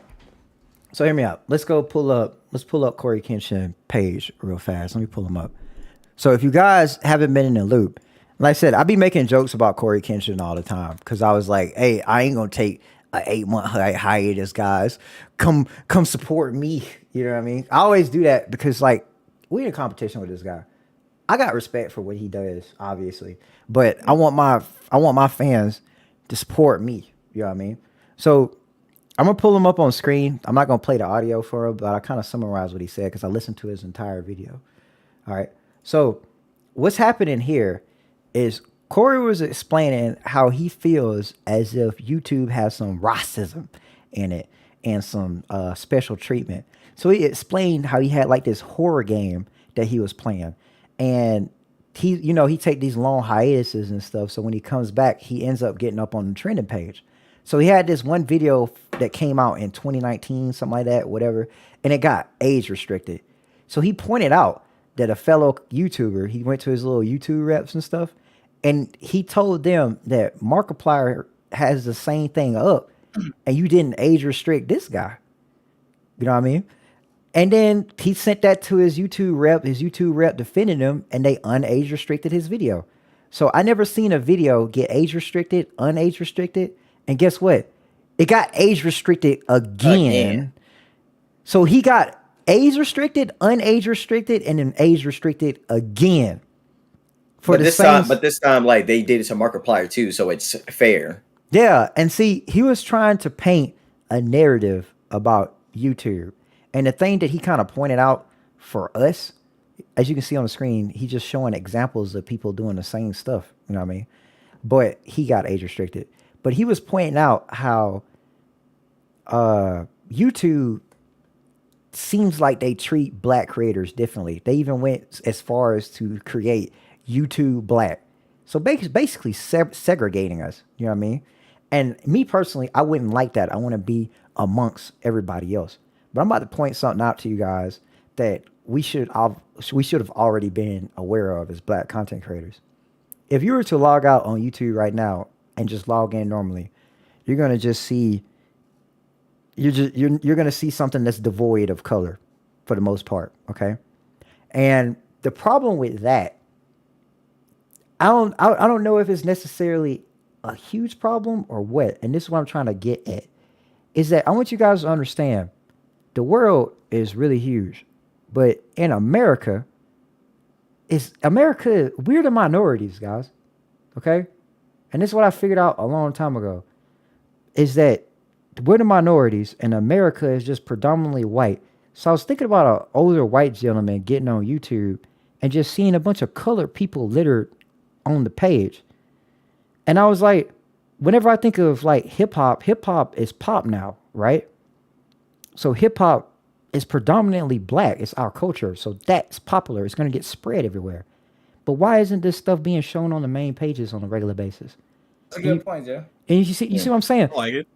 So hear me out. Let's pull up CoryxKenshin page real fast. Let me pull him up. So if you guys haven't been in the loop, like I said, I be making jokes about CoryxKenshin all the time because I was like, hey, I ain't gonna take an 8-month hiatus, guys. Come support me. You know what I mean? I always do that because like we're in competition with this guy. I got respect for what he does, obviously, but I want my fans to support me. You know what I mean? So I'm gonna pull him up on screen. I'm not gonna play the audio for him, but I kind of summarize what he said because I listened to his entire video. All right. So what's happening here is Cory was explaining how he feels as if YouTube has some racism in it and some special treatment. So he explained how he had like this horror game that he was playing, and he take these long hiatuses and stuff. So when he comes back, he ends up getting up on the trending page. So he had this one video that came out in 2019, something like that, whatever, and it got age restricted. So he pointed out that a fellow YouTuber, he went to his little YouTube reps and stuff, and he told them that Markiplier has the same thing up, and you didn't age restrict this guy. You know what I mean? And then he sent that to his YouTube rep defended him, and they unage restricted his video. So I never seen a video get age restricted, unage restricted, and guess what? It got age restricted again. So he got age restricted, unage restricted, and then age restricted again. But this time, like they did it to Markiplier too, so it's fair. Yeah, and see, he was trying to paint a narrative about YouTube. And the thing that he kind of pointed out for us, as you can see on the screen, he's just showing examples of people doing the same stuff. You know what I mean? But he got age restricted. But he was pointing out how YouTube seems like they treat black creators differently. They even went as far as to create YouTube Black. So basically segregating us. You know what I mean? And me personally, I wouldn't like that. I want to be amongst everybody else. But I'm about to point something out to you guys that we should have already been aware of as black content creators. If you were to log out on YouTube right now and just log in normally, you're gonna just see you're gonna see something that's devoid of color for the most part. Okay, and the problem with that, I don't know if it's necessarily a huge problem or what. And this is what I'm trying to get at, is that I want you guys to understand. The world is really huge, but in America, we're the minorities, guys. Okay? And this is what I figured out a long time ago, is that we're the minorities and America is just predominantly white. So I was thinking about an older white gentleman getting on YouTube and just seeing a bunch of colored people littered on the page. And I was like, whenever I think of like hip hop is pop now, right? So hip hop is predominantly black. It's our culture. So that's popular. It's going to get spread everywhere. But why isn't this stuff being shown on the main pages on a regular basis? That's a good point, Joe. And you see what I'm saying? I like it.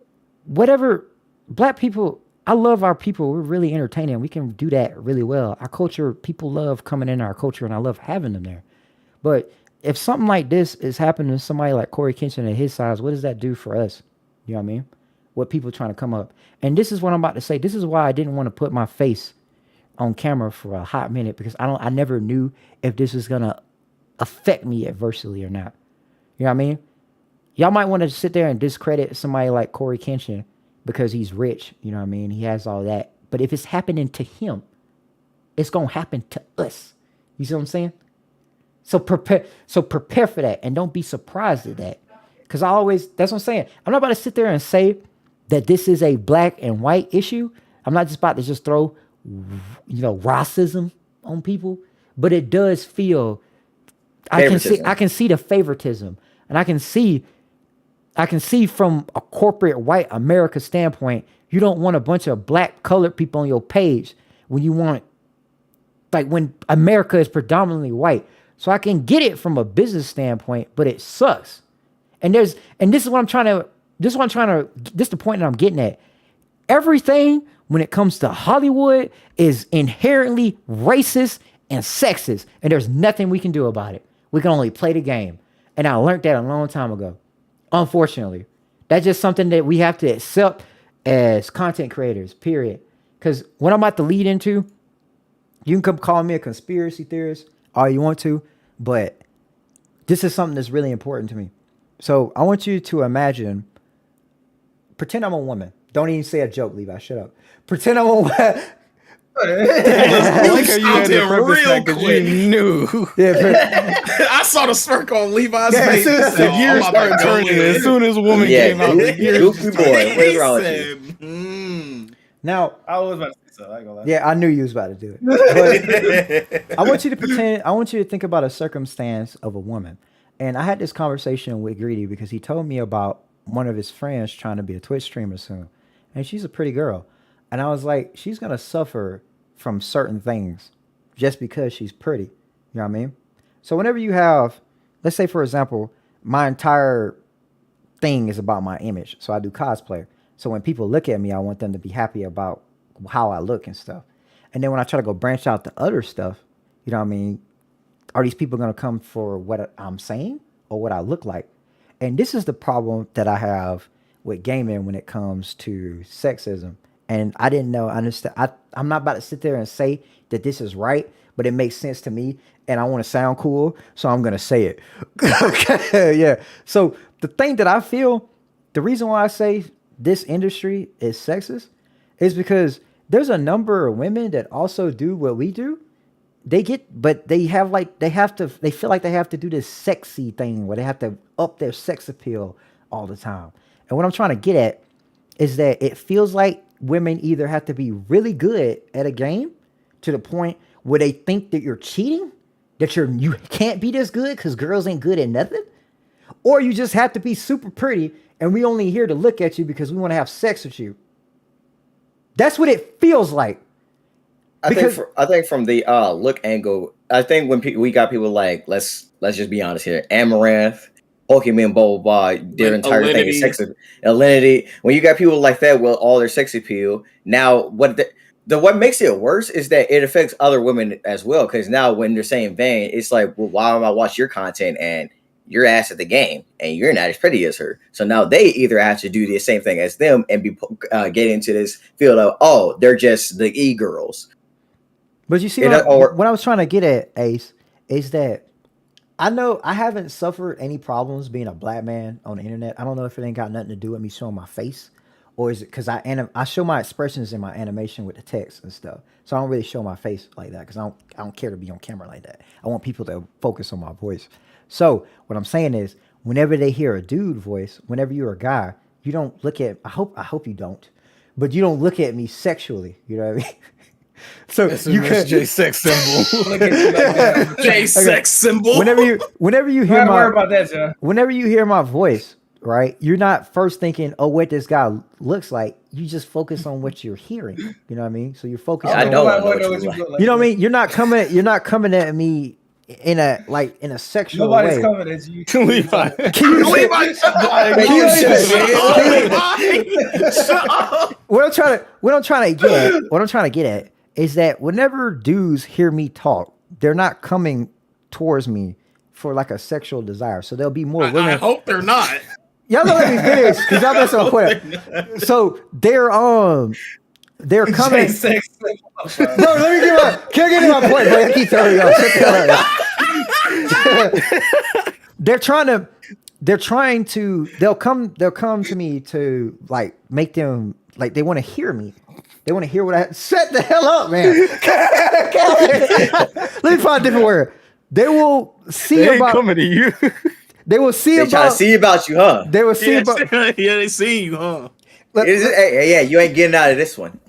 Whatever, black people, I love our people. We're really entertaining. We can do that really well. Our culture, people love coming in our culture, and I love having them there. But if something like this is happening to somebody like CoryxKenshin at his size, what does that do for us? You know what I mean? What people trying to come up. And this is what I'm about to say. This is why I didn't want to put my face on camera for a hot minute, because I never knew if this was going to affect me adversely or not. You know what I mean? Y'all might want to sit there and discredit somebody like CoryxKenshin because he's rich. You know what I mean? He has all that. But if it's happening to him, it's going to happen to us. You see what I'm saying? So prepare for that, and don't be surprised at that. Because that's what I'm saying. I'm not about to sit there and say that this is a black and white issue. I'm not just about to just throw, racism on people, but it does feel, I can see the favoritism, and I can see from a corporate white America standpoint, you don't want a bunch of black colored people on your page when America is predominantly white. So I can get it from a business standpoint, but it sucks. And this is the point that I'm getting at. Everything when it comes to Hollywood is inherently racist and sexist, and there's nothing we can do about it. We can only play the game. And I learned that a long time ago. Unfortunately, that's just something that we have to accept as content creators, period. Because what I'm about to lead into, you can come call me a conspiracy theorist all you want to, but this is something that's really important to me. So I want you to pretend I'm a woman. Don't even say a joke, Levi. Shut up. Pretend I'm a woman. I like how you had to purpose that because you knew. Yeah, I saw the smirk on Levi's Yeah, face. The gears started turning as soon as a woman came out. The gears Goofy boy. What's wrong with you? Now, I was about to say so. I ain't gonna lie. yeah, I knew you was about to do it. But I want you to think about a circumstance of a woman. And I had this conversation with Greedy because he told me about one of his friends trying to be a Twitch streamer soon. And she's a pretty girl. And I was like, she's going to suffer from certain things just because she's pretty. You know what I mean? So whenever you have, let's say, for example, my entire thing is about my image. So I do cosplay. So when people look at me, I want them to be happy about how I look and stuff. And then when I try to go branch out to other stuff, you know what I mean? Are these people going to come for what I'm saying or what I look like? And this is the problem that I have with gaming when it comes to sexism. And I didn't know, I'm not about to sit there and say that this is right, but it makes sense to me. And I want to sound cool, so I'm going to say it. Okay, yeah. So the thing that I feel, the reason why I say this industry is sexist is because there's a number of women that also do what we do. They feel like they have to do this sexy thing where they have to up their sex appeal all the time. And what I'm trying to get at is that it feels like women either have to be really good at a game to the point where they think that you're cheating, that you can't be this good because girls ain't good at nothing, or you just have to be super pretty and we only here to look at you because we want to have sex with you. That's what it feels like. I think from the look angle, I think when we got people like, let's just be honest here, Amaranth, Pokemon, blah, blah, blah, their entire thing is sex, alinity. When you got people like that with all their sex appeal, now what makes it worse is that it affects other women as well. Because now when they're saying vain, it's like, well, why am I watch your content and you're ass at the game and you're not as pretty as her? So now they either have to do the same thing as them and be get into this field of, oh, they're just the e-girls. But you see, what I was trying to get at, Ace, is that I know I haven't suffered any problems being a black man on the internet. I don't know if it ain't got nothing to do with me showing my face, or is it because I show my expressions in my animation with the text and stuff. So I don't really show my face like that because I don't care to be on camera like that. I want people to focus on my voice. So what I'm saying is, whenever they hear a dude voice, whenever you're a guy, you don't look at. I hope you don't, but you don't look at me sexually. You know what I mean? So you can J sex symbol. J sex symbol. Whenever you hear Worry about that, John. whenever you hear my voice, right? You're not first thinking, "Oh, what this guy looks like." You just focus on what you're hearing. You know what I mean? So you're focused. I on don't what, know what you look like. you know what I mean? You're not coming at me in a sexual Nobody's way. coming at you. Levi. Levi, shut up. What I'm trying to get at is that whenever dudes hear me talk, they're not coming towards me for like a sexual desire. So there'll be more women. I hope they're not. Y'all don't let me finish because y'all messing up with. So they're coming. Sex. No, can I get to my point, bro? I keep telling y'all. Shut the hell up. They'll come to me to like make them like they want to hear me. They want to hear what I shut the hell up, man. Let me find a different word. They will see They ain't about coming to you. They will see They about try to see about you, huh? They will see about Yeah, they see you, huh? Hey, you ain't getting out of this one.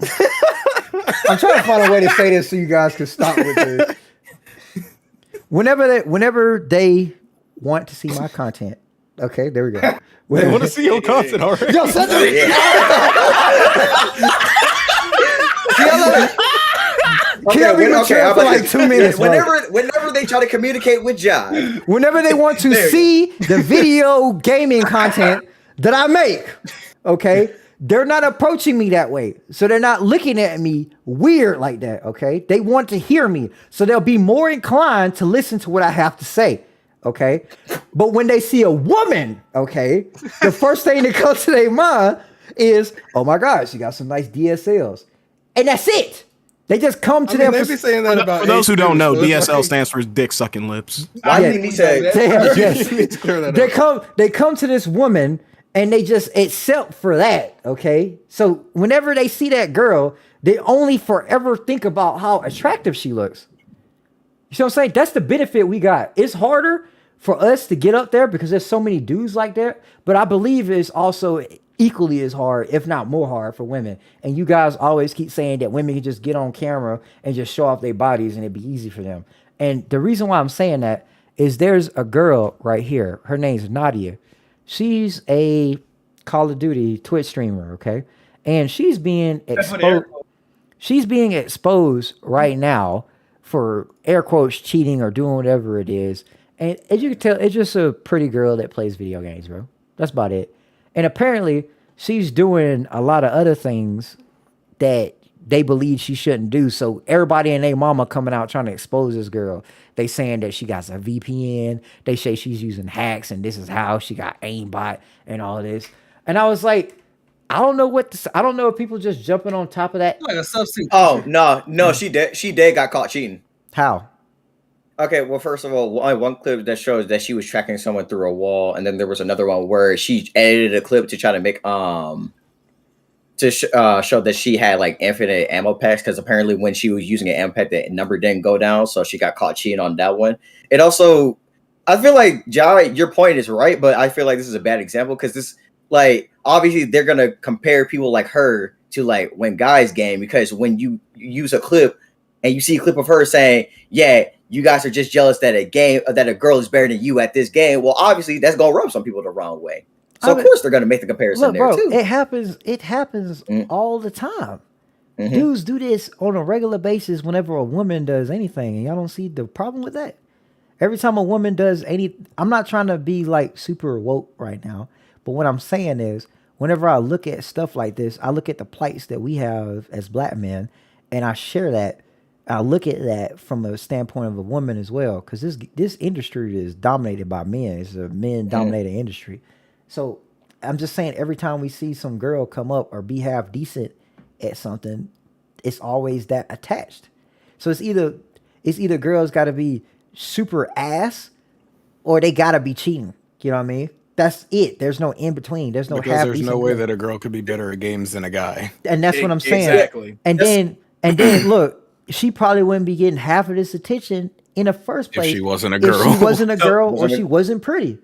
I'm trying to find a way to say this so you guys can stop with this. Whenever they want to see my content, okay, there we go. They want to see your content already. Yo, shut the for like 2 minutes. Whenever they try to communicate with John, whenever they want to see the video gaming content that I make, okay, they're not approaching me that way. So they're not looking at me weird like that, okay? They want to hear me. So they'll be more inclined to listen to what I have to say, okay? But when they see a woman, okay, the first thing that comes to their mind is, oh my God, she got some nice DSLs. And that's it. They just come to them. They be saying that about For those who don't know, so it's DSL like- stands for dick sucking lips. why do you need to? Yes. You need to clear that up. They come to this woman and they just accept for that, okay? So whenever they see that girl, they only forever think about how attractive she looks. You see what I'm saying? That's the benefit we got. It's harder for us to get up there because there's so many dudes like that, but I believe it's also equally as hard, if not more hard, for women. And you guys always keep saying that women can just get on camera and just show off their bodies and it'd be easy for them. And the reason why I'm saying that is there's a girl right here. Her name's Nadia. She's a Call of Duty Twitch streamer, okay? And she's being exposed. She's being exposed right now for air quotes cheating or doing whatever it is. And as you can tell, it's just a pretty girl that plays video games, bro. That's about it. And apparently, she's doing a lot of other things that they believe she shouldn't do. So everybody and their mama coming out trying to expose this girl. They saying that she got a VPN. They say she's using hacks, and this is how she got aimbot and all this. And I was like, I don't know what I don't know if people just jumping on top of that. Like a substitute. Oh no, she did got caught cheating. How? Okay, well, first of all, one clip that shows that she was tracking someone through a wall, and then there was another one where she edited a clip to try to make show that she had like infinite ammo packs, because apparently when she was using an ammo pack, the number didn't go down, so she got caught cheating on that one. It also, I feel like Jai, your point is right, but I feel like this is a bad example because this, like, obviously they're gonna compare people like her to like when guys game, because when you use a clip and you see a clip of her saying, "Yeah, you guys are just jealous that a girl is better than you at this game," well, obviously that's gonna rub some people the wrong way. So of course they're gonna make the comparison there too. It happens all the time. Mm-hmm. Dudes do this on a regular basis whenever a woman does anything, and y'all don't see the problem with that. Every time a woman does I'm not trying to be like super woke right now, but what I'm saying is, whenever I look at stuff like this, I look at the plights that we have as black men, and I share that. I look at that from a standpoint of a woman as well, because this industry is dominated by men. It's a men-dominated industry. So I'm just saying, every time we see some girl come up or be half decent at something, it's always that attached. So it's either girls got to be super ass or they got to be cheating. You know what I mean? That's it. There's no in between. There's no because half. There's no way that a girl could be better at games than a guy. And that's what I'm saying. Exactly. And then look, she probably wouldn't be getting half of this attention in the first place if she wasn't a girl. If she wasn't a girl or she wasn't pretty.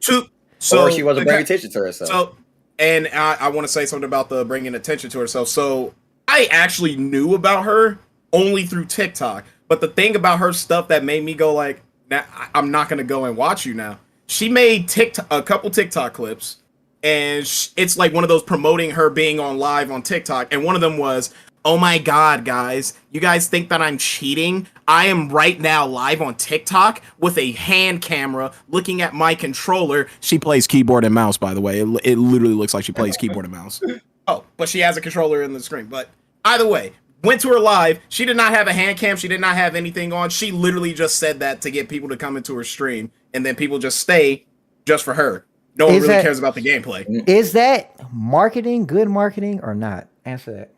Or she wasn't bringing attention to herself. So, and I want to say something about the bringing attention to herself. So I actually knew about her only through TikTok. But the thing about her stuff that made me go like, nah, I'm not going to go and watch you now. She made a couple TikTok clips, and it's like one of those promoting her being on live on TikTok. And one of them was, "Oh my God, guys, you guys think that I'm cheating? I am right now live on TikTok with a hand camera looking at my controller." She plays keyboard and mouse, by the way. It literally looks like she plays keyboard and mouse. Oh, but she has a controller in the screen. But either way, went to her live. She did not have a hand cam. She did not have anything on. She literally just said that to get people to come into her stream. And then people just stay just for her. No one really cares about the gameplay. Is that marketing, good marketing, or not? Answer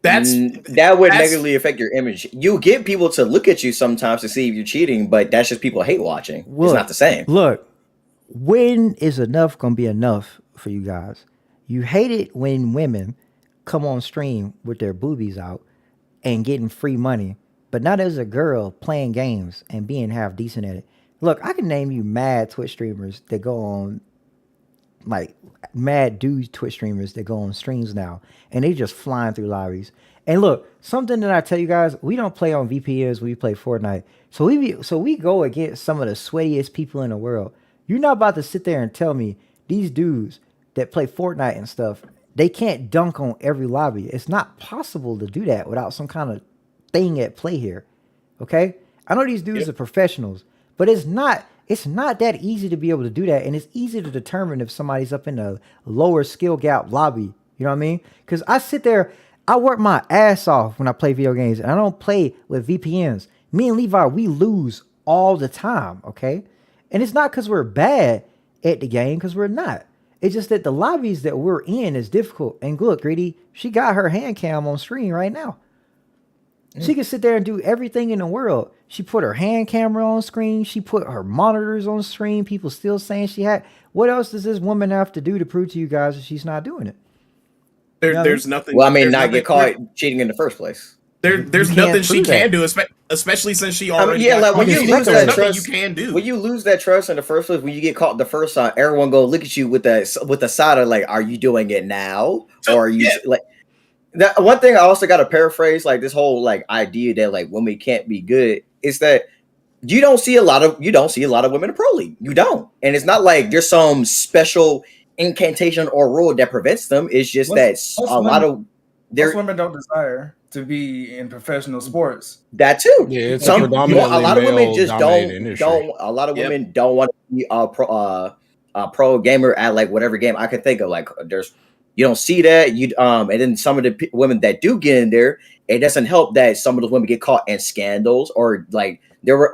that. That would negatively affect your image. You get people to look at you sometimes to see if you're cheating, but that's just people hate watching. It's not the same. Look, when is enough gonna be enough for you guys? You hate it when women come on stream with their boobies out and getting free money, but not as a girl playing games and being half decent at it. Look, I can name you mad Twitch streamers that go on, like mad dude Twitch streamers that go on streams now, and they just flying through lobbies. And look, something that I tell you guys, we don't play on VPNs when we play Fortnite. So we go against some of the sweatiest people in the world. You're not about to sit there and tell me these dudes that play Fortnite and stuff, they can't dunk on every lobby. It's not possible to do that without some kind of thing at play here. Okay? I know these dudes are professionals, but it's not that easy to be able to do that, and it's easy to determine if somebody's up in a lower skill gap lobby. You know what I mean? Because I sit there, I work my ass off when I play video games, and I don't play with VPNs. Me and Levi, we lose all the time, okay? And it's not because we're bad at the game, because we're not. It's just that the lobbies that we're in is difficult. And look, Greedy, she got her hand cam on screen right now. She can sit there and do everything in the world. She put her hand camera on screen. She put her monitors on screen. People still saying she had. What else does this woman have to do to prove to you guys that she's not doing it? There's nothing. Well, I mean, not get caught cheating in the first place. There's nothing she can do, especially since she already. Like when you lose that trust, you can do. When you lose that trust in the first place, when you get caught the first time, everyone go look at you with the side of like, are you doing it now, or are you like? That one thing I also got to paraphrase, like this whole like idea that like women can't be good, is that you don't see a lot of women in pro league. You don't, and it's not like there's some special incantation or rule that prevents them. It's just most women don't desire to be in professional sports. That too. Yeah, it's a lot of women just don't. A lot of women don't want to be pro gamer at like whatever game I could think of. Like you don't see that and then some of the women that do get in there, it doesn't help that some of those women get caught in scandals or like there were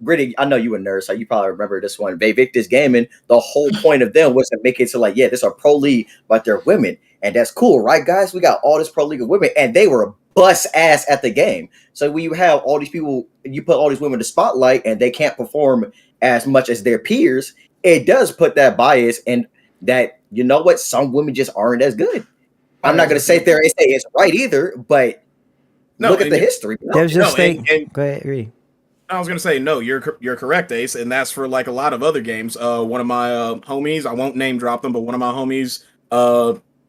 Gritty. I know you a nerd, so you probably remember this one. Victus Gaming. The whole point of them was to make it to like, yeah, this is a pro league, but they're women, and that's cool, right, guys? We got all this pro league of women, and they were bust ass at the game. So when you have all these people, you put all these women in the spotlight, and they can't perform as much as their peers. It does put that bias, and that you know what, some women just aren't as good. I'm not going to sit there and say it's right either, but look at the history. There's just go ahead, read. I was gonna say no. You're correct, Ace, and that's for like a lot of other games. One of my homies, I won't name drop them, but one of my homies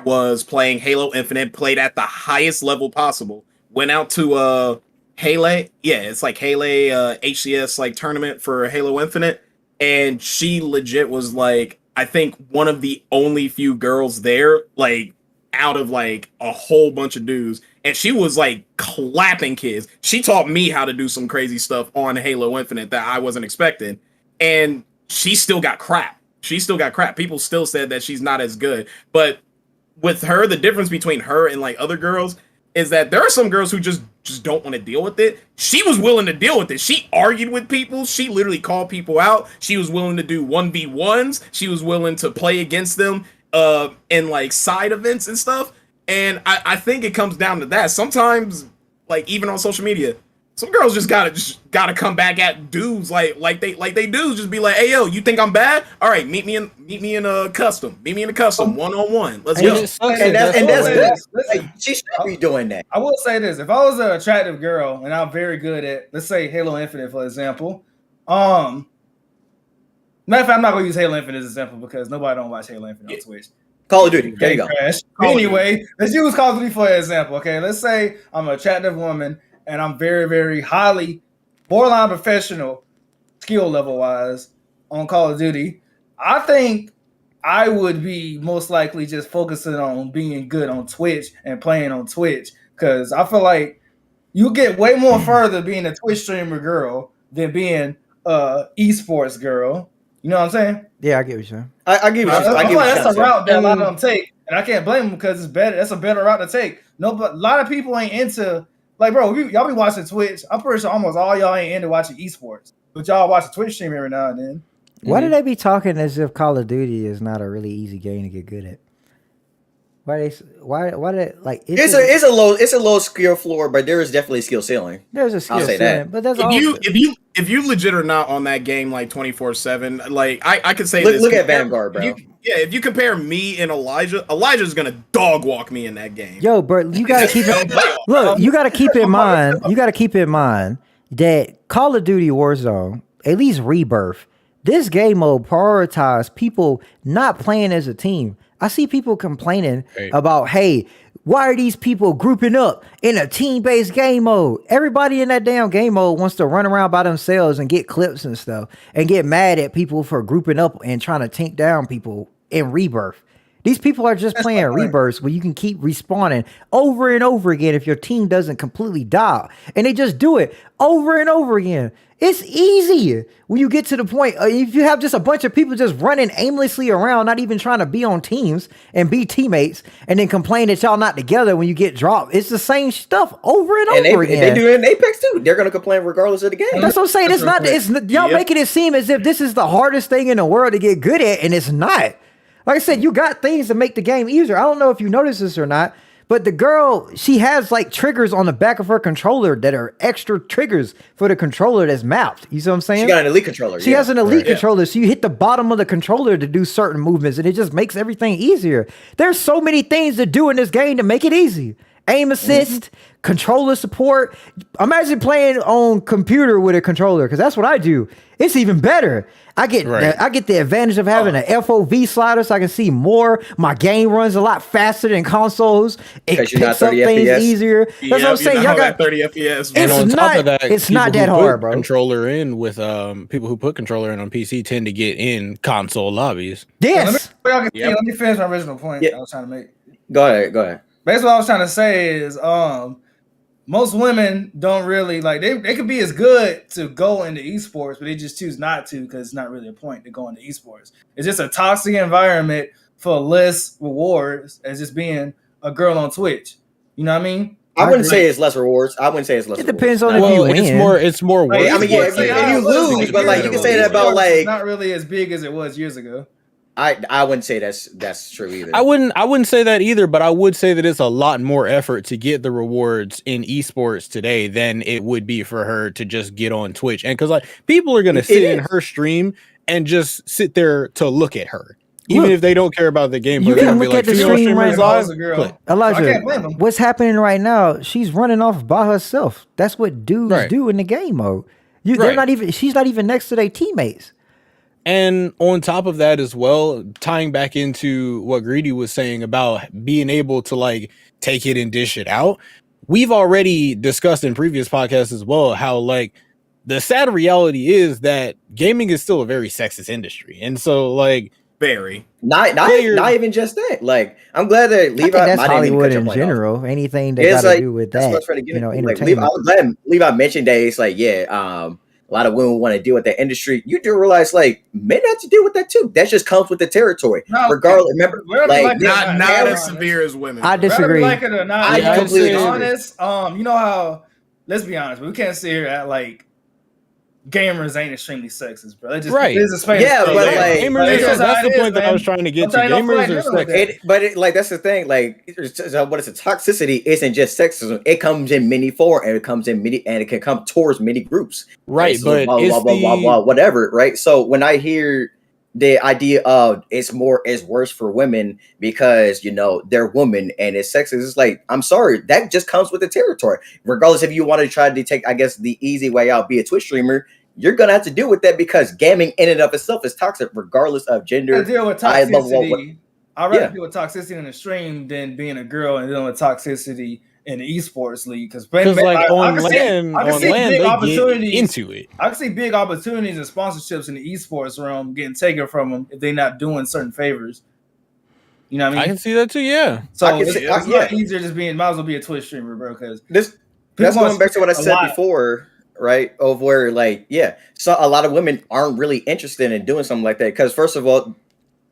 was playing Halo Infinite, played at the highest level possible. Went out to Halo, it's like Halo HCS like tournament for Halo Infinite, and she legit was like, I think one of the only few girls there, like out of like a whole bunch of dudes. And she was like clapping kids. She taught me how to do some crazy stuff on Halo Infinite that I wasn't expecting. And she still got crap. People still said that she's not as good. But with her, the difference between her and like other girls is that there are some girls who just don't want to deal with it. She was willing to deal with it. She argued with people. She literally called people out. She was willing to do 1v1s. She was willing to play against them in like side events and stuff. And I think it comes down to that. Sometimes, like even on social media, some girls just gotta come back at dudes like they do. Just be like, hey yo, you think I'm bad? All right, meet me in a custom. Meet me in a custom 1-on-1. Let's go. And that's good. Like, she should be doing that. I will say this: if I was an attractive girl and I'm very good at, let's say Halo Infinite, for example, matter of fact, I'm not gonna use Halo Infinite as an example because nobody don't watch Halo Infinite on Twitch. Call of Duty. There you go. Anyway, let's use Call of Duty for example. Okay, let's say I'm an attractive woman and I'm very, very highly borderline professional skill level wise on Call of Duty. I think I would be most likely just focusing on being good on Twitch and playing on Twitch because I feel like you get way more further being a Twitch streamer girl than being a esports girl. You know what I'm saying? Yeah, I get what you're saying. I get what you're saying. That's a route that a lot of them take, and I can't blame them because it's better. That's a better route to take. No, but a lot of people ain't into like, bro. Y'all be watching Twitch. I'm pretty sure almost all y'all ain't into watching esports, but y'all watch a Twitch stream every now and then. Why do they be talking as if Call of Duty is not a really easy game to get good at? Why like it's a low skill floor, but there is definitely a skill ceiling. There's a skill ceiling, but that's if you legit are not on that game like 24/7, like I could say look at Vanguard, bro. If you compare me and Elijah's gonna dog walk me in that game. Yo, bro, you gotta keep it. Look, you gotta keep in mind. You gotta keep in mind that Call of Duty Warzone, at least Rebirth, this game mode prioritized people not playing as a team. I see people complaining about, hey, why are these people grouping up in a team-based game mode? Everybody in that damn game mode wants to run around by themselves and get clips and stuff and get mad at people for grouping up and trying to tank down people in Rebirth. These people are just playing Rebirths where you can keep respawning over and over again if your team doesn't completely die. And they just do it over and over again. It's easy when you get to the point. If you have just a bunch of people just running aimlessly around, not even trying to be on teams and be teammates, and then complain that y'all not together when you get dropped. It's the same stuff over and over again. They do it in Apex too. They're gonna complain regardless of the game. That's what I'm saying. Y'all making it seem as if this is the hardest thing in the world to get good at, and it's not. Like I said, you got things to make the game easier. I don't know if you noticed this or not, but the girl, she has like triggers on the back of her controller that are extra triggers for the controller that's mapped. You see what I'm saying? She got an elite controller. She has an elite controller, so you hit the bottom of the controller to do certain movements, and it just makes everything easier. There's so many things to do in this game to make it easy. Aim assist, controller support. Imagine playing on computer with a controller, because that's what I do. It's even better. I get the advantage of having an FOV slider, so I can see more. My game runs a lot faster than consoles. It picks up things FPS. Easier. That's what I'm saying. Y'all got 30 FPS. And on top of that, it's not that hard, bro. Controller in with people who put controller in on PC tend to get in console lobbies. Yes. Let me finish my original point I was trying to make. Go ahead. Basically, what I was trying to say is, most women don't really like they could be as good to go into esports, but they just choose not to because it's not really a point to go into esports. It's just a toxic environment for less rewards as just being a girl on Twitch. You know what I mean? I wouldn't say it's less rewards. I wouldn't say it's less. It depends on rewards. if you win. It's more work. I mean, yeah, if you lose, but like you can say that about like it's not really as big as it was years ago. I wouldn't say that's true either. I wouldn't say that either, but I would say that it's a lot more effort to get the rewards in esports today than it would be for her to just get on Twitch. And because like people are gonna sit in her stream and just sit there to look at her. Even if they don't care about the game, you can look at the stream right now. Elijah, what's happening right now? She's running off by herself. That's what dudes do in the game mode. They're not even. She's not even next to their teammates. And on top of that as well, tying back into what Greedy was saying about being able to like take it and dish it out, we've already discussed in previous podcasts as well how like the sad reality is that gaming is still a very sexist industry, and so like. Very. Not even just that. Like, I'm glad that Levi. That's Hollywood in general. Anything that got to do with that, entertainment. I'm glad Levi mentioned that. It's like, a lot of women want to deal with that industry. You do realize, like, men have to deal with that too. That just comes with the territory. No, regardless, remember, like, not as severe as women. I disagree. Like it or not, I completely honest. You know how? Let's be honest. We can't sit here at like. Gamers ain't extremely sexist, bro. They just gamers. That's the point that I was trying to get to. Gamers are sexist, that's the thing. Like, what is a toxicity? Isn't just sexism. It comes in many forms, and it comes in many, and it can come towards many groups. Right, so but whatever. Right. So when I hear the idea of it's worse for women because they're women and it's sexist, it's like, I'm sorry, that just comes with the territory. Regardless if you want to try to take, I guess, the easy way out, be a Twitch streamer, you're gonna have to deal with that because gaming in and of itself is toxic, regardless of gender. I deal with toxicity. I'd rather deal with toxicity in the stream than being a girl and dealing with toxicity in the esports league. Because like on land, they get into it. I can see big opportunities and sponsorships in the esports realm getting taken from them if they're not doing certain favors. You know what I mean? I can see that too. Yeah. So it's not easier just being. Might as well be a Twitch streamer, bro. Because that's going back to what I said before. Right, of where so a lot of women aren't really interested in doing something like that because first of all,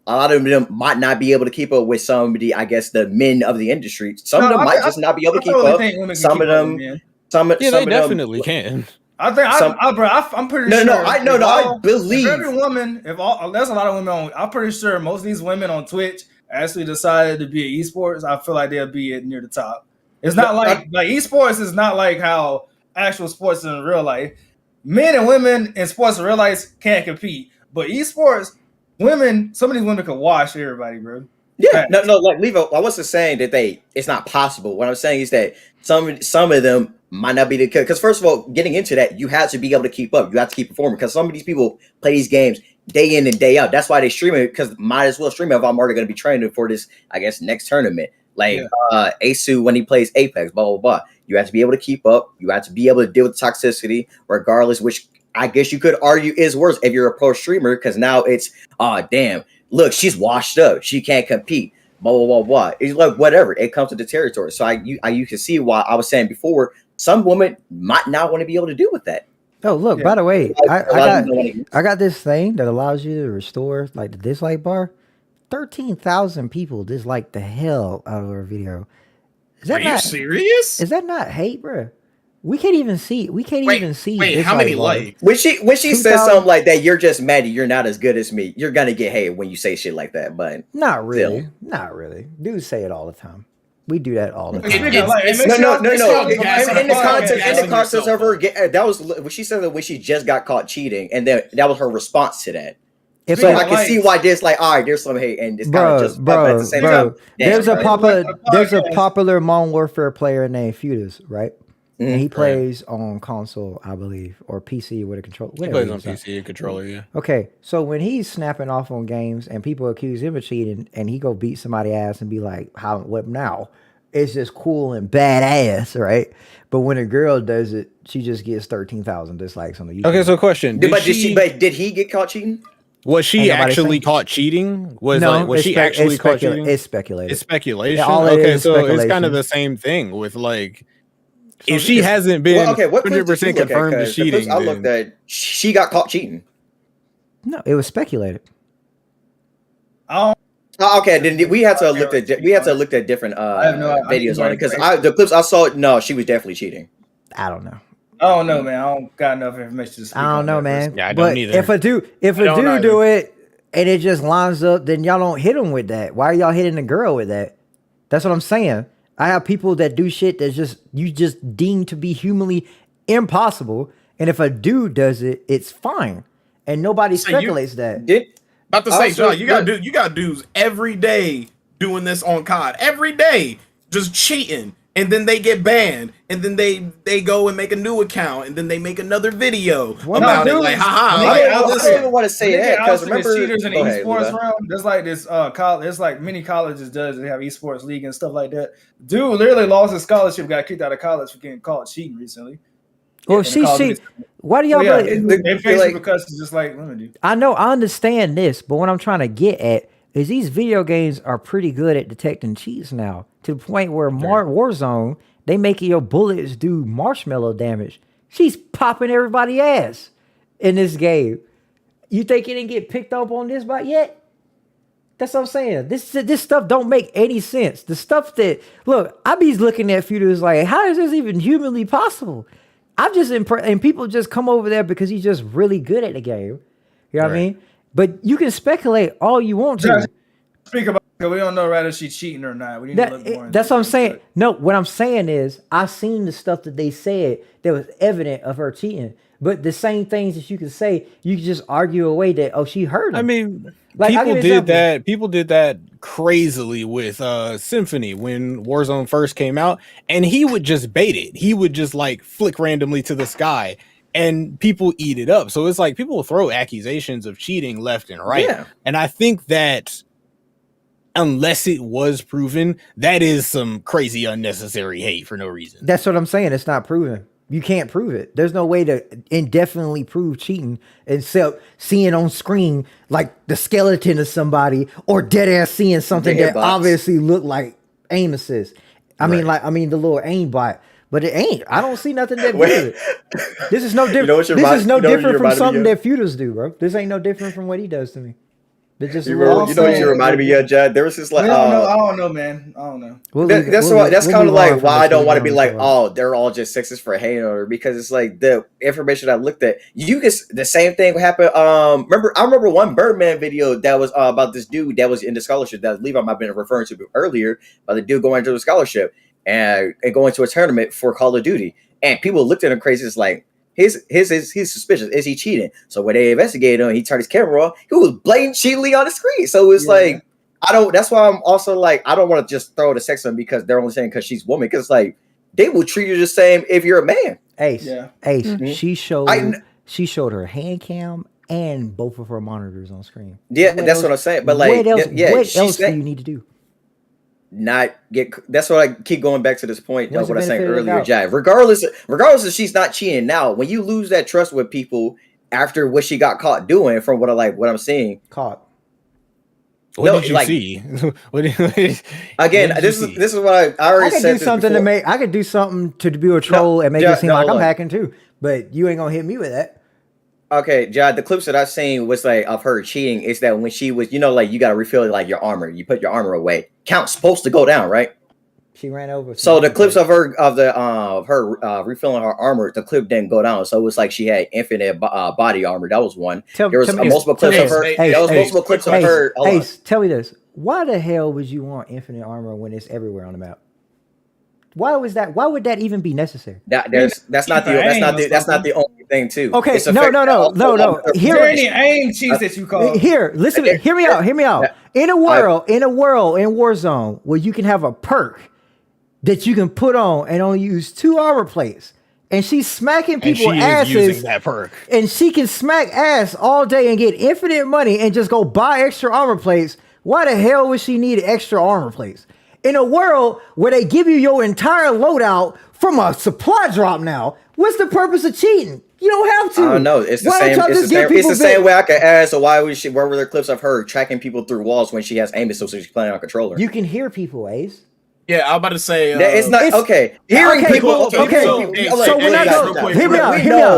a lot of them might not be able to keep up with somebody. I guess the men of the industry. Some of them might just not be able to keep up. Some of them, they definitely can. I think I'm pretty sure. I believe every woman. There's a lot of women on. I'm pretty sure most of these women on Twitch actually decided to be esports. I feel like they'll be near the top. It's not like esports is not like how. Actual sports in real life, men and women in sports in real life can't compete. But esports, some of these women can wash everybody, bro. Yeah, no, like Levi, I wasn't saying that it's not possible. What I'm saying is that some of them might not be the because first of all, getting into that, you have to be able to keep up. You have to keep performing because some of these people play these games day in and day out. That's why they stream it because might as well stream it if I'm already going to be training for this, I guess, next tournament. Like Asu when he plays Apex, blah blah blah. You have to be able to keep up. You have to be able to deal with toxicity, regardless. Which I guess you could argue is worse if you're a pro streamer, because now it's damn, look, she's washed up. She can't compete. Blah blah blah blah. It's like whatever. It comes to the territory. So you can see why I was saying before. Some women might not want to be able to deal with that. Oh look! By the way, I got this thing that allows you to restore like the dislike bar. 13,000 people disliked the hell out of our video. Are you serious? Is that not hate, bro? We can't even see. Wait, how many likes? When she says something like that, you're just mad. You're not as good as me. You're gonna get hate when you say shit like that. But not really. Not really. Dudes say it all the time. We do that all the time. No. In the context of her, that was when she said that when she just got caught cheating, and then that was her response to that. So I can see why there's like, all right, there's some hate, and it's kind of just at the same time. There's a popular Modern Warfare player named Feudus, right? Mm-hmm. And he plays on console, I believe, or PC with a controller. He plays on PC and controller, yeah. Okay, so when he's snapping off on games and people accuse him of cheating, and he go beat somebody's ass and be like, what now? It's just cool and badass, right? But when a girl does it, she just gets 13,000 dislikes on the YouTube. Okay, so question: did he get caught cheating? Was she actually caught cheating? Was she actually caught cheating? It's speculation. It's speculation. Yeah, okay, so it's kind of the same thing with like if she hasn't been Well, okay, what clips did 100% you look at? confirmed to 'Cause the clips cheating, I looked then- at, she got caught cheating. No, it was speculated. I don't. Oh, okay, then we had to look at different have no idea. videos on it because the clips I saw, no, she was definitely cheating. I don't know. I don't know, man. I don't got enough information to speak. I don't on know, that man. Yeah, I but don't either. if a dude don't do it and it just lines up, then y'all don't hit him with that. Why are y'all hitting the girl with that? That's what I'm saying. I have people that do shit that's just you just deem to be humanly impossible, and if a dude does it, it's fine, and nobody So you- speculates that. About to say, Also, John, you got dudes every day doing this on COD every day, just cheating, and then they get banned, and then they go and make a new account, and then they make another video about it, dudes, like, haha. I like, don't even want to say that because remember, cheaters in the go ahead, esports Levi. realm. There's like this there's like many colleges does they have esports league and stuff like that. Dude literally lost his scholarship, got kicked out of college for getting caught cheating recently. Well, And she Call of Duty- why do y'all? Yeah, believe- they face repercussions just like women do. I know, I understand this, but what I'm trying to get at is these video games are pretty good at detecting cheats now, to the point where Warzone, they making your bullets do marshmallow damage. She's popping everybody ass in this game. You think it didn't get picked up on this by yet? That's what I'm saying. This stuff don't make any sense. The stuff that look, I be looking at feudals like, how is this even humanly possible? I'm just impressed, and people just come over there because he's just really good at the game. You know what I mean? But you can speculate all you want to. Just speak about it. We don't know whether she's cheating or not. We need to look more. That's what I'm saying. No, what I'm saying is I've seen the stuff that they said that was evident of her cheating. But the same things that you can say, you can just argue away that she hurt him. I mean, Like, I'll give people you an did example. that. People did that crazily with Symphony when Warzone first came out, and he would just bait it. He would just like flick randomly to the sky, and people eat it up. So it's like people throw accusations of cheating left and right. Yeah. And I think that unless it was proven, that is some crazy unnecessary hate for no reason. That's what I'm saying. It's not proven. You can't prove it. There's no way to indefinitely prove cheating except seeing on screen like the skeleton of somebody or dead ass seeing something The that hitbox. obviously looked like aim assist. I mean the little aim bot, but it ain't. I don't see nothing that good. This is no different. know what you This is no you know what you different from reminded me something of? that feudals do, bro. This ain't no different from what he does to me. They just You know what you reminded me of, Jad? There was this like, I don't know, man. I don't know. that's kind of like why I don't want to be like, oh, they're all just sexist for hating on her, because it's like the information I looked at. You get the same thing happened. I remember one Birdman video that was about this dude that was in the scholarship that Levi might have been referring to earlier, about the dude going into the scholarship and going to a tournament for Call of Duty, and people looked at him crazy. It's like, he's suspicious. Is he cheating? So when they investigated him, he turned his camera off. He was blatantly on the screen. So it's like, that's why I'm also like, I don't want to just throw the sex on him because they're only saying because she's a woman. Because like, they will treat you the same if you're a man. Ace. Mm-hmm. She showed her hand cam and both of her monitors on screen. Yeah, that's what I'm saying. But like, what else, what else do said, you need to do? not get. That's what I keep going back to this point What's of what I the was saying benefit of the earlier, doubt? Jai. Regardless if she's not cheating now, when you lose that trust with people after what she got caught doing, from what I'm seeing. Caught. What did you see? Again, this is what I I already could said. do something to make. I could do something to be a troll and make it seem like I'm hacking too. But you ain't gonna hit me with that. Okay, Jad, the clips that I've seen was like of her cheating is that when she was, like you gotta refill like your armor. You put your armor away. Count's supposed to go down, right? She ran over. So the clips of her refilling her armor, the clip didn't go down. So it was like she had infinite body armor. That was one. There was multiple clips of her. There was multiple clips of her. Ace, tell me this: why the hell would you want infinite armor when it's everywhere on the map? Why was that? Why would that even be necessary? That's not the only thing too. Okay, no. Here, are there any aim cheats that you call? Here, listen. Hear me out. In a world in Warzone where you can have a perk that you can put on and only use 2 armor plates, and she's smacking people asses. Using that perk, and she can smack ass all day and get infinite money and just go buy extra armor plates. Why the hell would she need extra armor plates? In a world where they give you your entire loadout from a supply drop now, what's the purpose of cheating? You don't have to. I don't know. It's the same. It's the same way I could ask. So why would where were there clips of her tracking people through walls when she has aim assist, so she's playing on controller? You can hear people, Ace. Yeah, I'm about to say It's not okay. Hearing okay, people. okay. So when I go,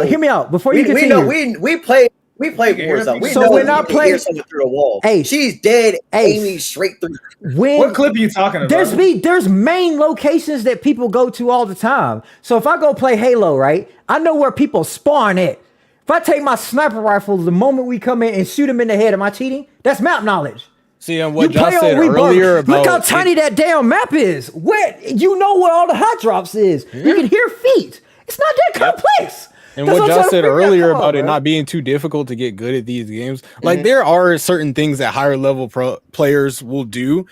hear me out before you we continue. know we play Warzone. We So know when you I can play- hear someone through the wall. Hey. She's dead, Hey. aiming straight through. When What clip are you talking about? there's main locations that people go to all the time. So if I go play Halo, right, I know where people spawn at. If I take my sniper rifle the moment we come in and shoot them in the head, am I cheating? That's map knowledge. See, and what You Josh play said on Rebirth. earlier about Look how tiny that damn map is. Where you know where all the hot drops is. You can hear feet. It's not that complex. And That's what I'm Josh trying to said figure out. earlier Come on, about it bro. not being too difficult to get good at these games, like there are certain things that higher level players will do,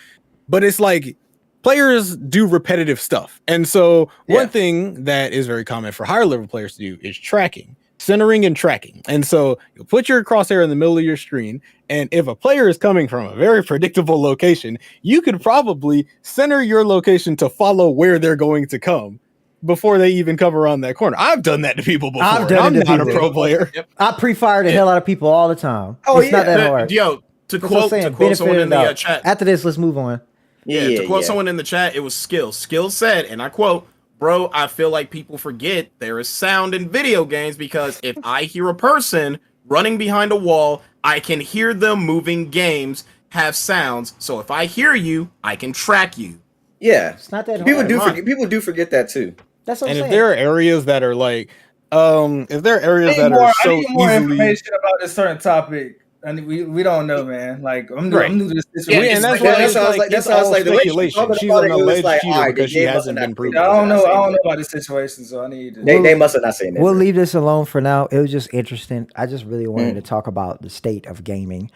but it's like players do repetitive stuff. And so one thing that is very common for higher level players to do is tracking, centering and tracking. And so you'll put your crosshair in the middle of your screen. And if a player is coming from a very predictable location, you could probably center your location to follow where they're going to come before they even come around that corner. I've done that to people before. I've done I'm it to not a people. pro player. I pre-fire the hell out of people all the time. Oh, It's not yeah. that hard. Yo, to That's what I'm quote saying. someone Benefit in the of doubt. chat. After this, let's move on. To quote someone in the chat, it was Skill. Skill said, and I quote, "Bro, I feel like people forget there is sound in video games because if I hear a person running behind a wall, I can hear them moving. Games have sounds, so if I hear you, I can track you." Yeah, It's not that people hard. do forget that too. That's what And I'm if saying. there are areas that are like, if there are areas that are I so need more easily, information about this certain topic. And we don't know, man. Like I'm new to this situation. Yeah, and that's like- why that it's sounds like- that it's sounds all like the way she's speculation. talking She's about an it, it was alleged like, cheater alright, because they she must hasn't have been not proven. I don't know. I Saying don't know that. about this situation, so I need. They must have not seen that. We'll leave this alone for now. It was just interesting. I just really wanted to talk about the state of gaming,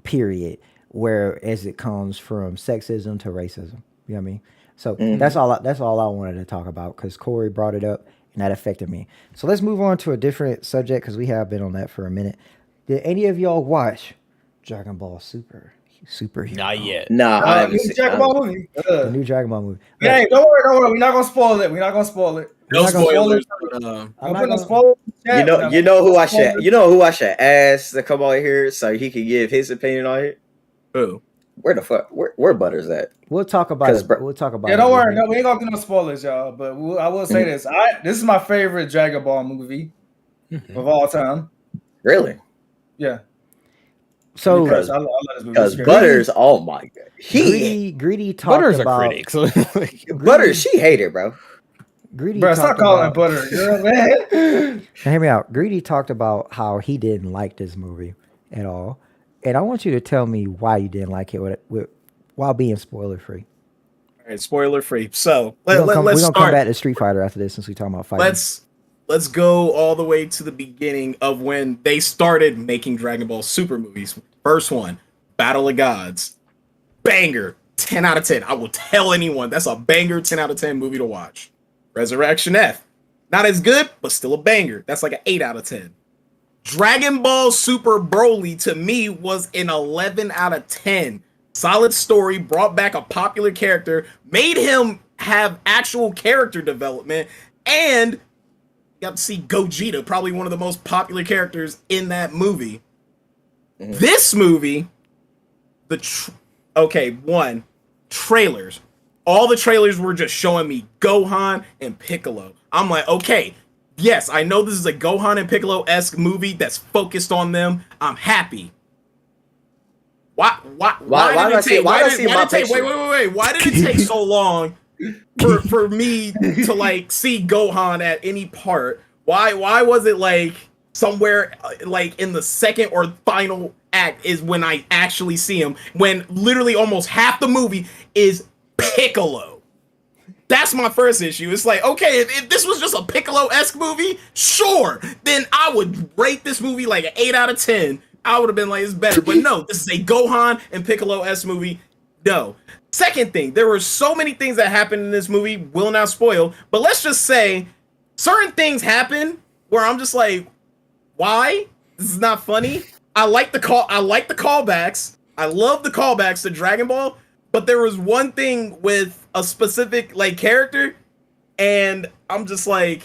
period, where as it comes from sexism to racism. You know what I mean? So that's all I wanted to talk about because Corey brought it up and that affected me. So let's move on to a different subject because we have been on that for a minute. Did any of y'all watch Dragon Ball Superhero? Not yet. Nah, I haven't New seen. Dragon Ball movie. The new Dragon Ball movie. Yeah, don't worry. We're not gonna spoil it. No not gonna spoilers. I'm I'm not putting gonna- spoilers. in the chat. You know who I should ask to come on here so he can give his opinion on it. Who? Where the fuck? Where Butter's at? We'll talk about 'Cause it. bro- We'll talk about Yeah, it. don't worry. No, we ain't gonna do no spoilers, y'all. But I will say this. This is my favorite Dragon Ball movie of all time. Really? Yeah. So Because I love this movie. Because It's Butters, oh my god, Greedy talked Butter's a about critic. So like, Butters, she hated, bro. Greedy Bro, stop talked calling about, Butter. You know what I mean? Now, hear me out. Greedy talked about how he didn't like this movie at all, and I want you to tell me why you didn't like it while being spoiler free. All right, spoiler free. So We're let's gonna come start. back to Street Fighter after this since we talking about fighting. Let's go all the way to the beginning of when they started making Dragon Ball Super movies. First one, Battle of Gods, banger, 10 out of 10. I will tell anyone that's a banger, 10 out of 10 movie to watch. Resurrection F, not as good, but still a banger. That's like an 8 out of 10. Dragon Ball Super Broly to me was an 11 out of 10. Solid story, brought back a popular character, made him have actual character development, and got to see Gogeta, probably one of the most popular characters in that movie. This movie, trailers. All the trailers were just showing me Gohan and Piccolo. I'm like, okay, yes, I know this is a Gohan and Piccolo-esque movie that's focused on them. I'm happy. Why did it take so long for me to like see Gohan at any part? Why was it like somewhere like in the second or final act is when I actually see him, when literally almost half the movie is Piccolo? That's my first issue. It's like, okay, if this was just a Piccolo-esque movie, sure, then I would rate this movie like an 8 out of 10. I would have been like, it's better. But no, this is a Gohan and Piccolo-esque movie. No. Second thing, there were so many things that happened in this movie, will not spoil, but let's just say certain things happen where I'm just like, why? This is not funny. I like the callbacks. I love the callbacks to Dragon Ball, but there was one thing with a specific like character, and I'm just like,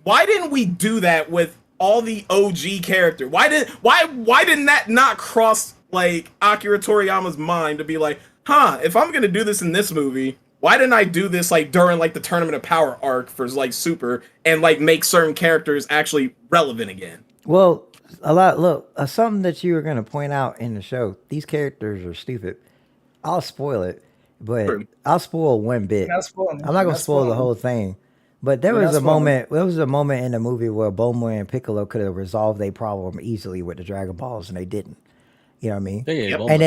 why didn't we do that with all the OG character? Why didn't that not cross like Akira Toriyama's mind to be like, if I'm gonna do this in this movie, why didn't I do this like during like the Tournament of Power arc for like Super and like make certain characters actually relevant again? Well, something that you were going to point out in the show. These characters are stupid. I'll spoil it, but True. I'll spoil one bit. I'm not going to spoil the whole thing. But there was a moment. There was a moment in the movie where Bulma and Piccolo could have resolved their problem easily with the Dragon Balls, and they didn't. You know what I mean? Yep. And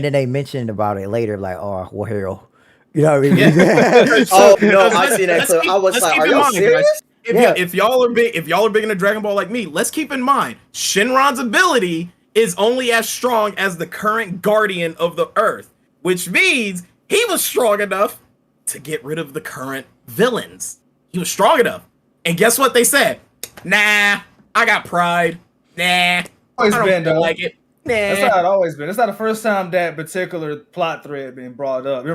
then they mentioned about it later, like, oh, well, hell. You know what I mean? Oh no, I see that clip. I was like, are y'all serious? If y'all are big into Dragon Ball like me, let's keep in mind Shenron's ability is only as strong as the current guardian of the Earth, which means he was strong enough to get rid of the current villains. He was strong enough. And guess what they said? Nah, I got pride. Nah, I don't like it. Nah. That's how it always been. It's not the first time that particular plot thread being brought up.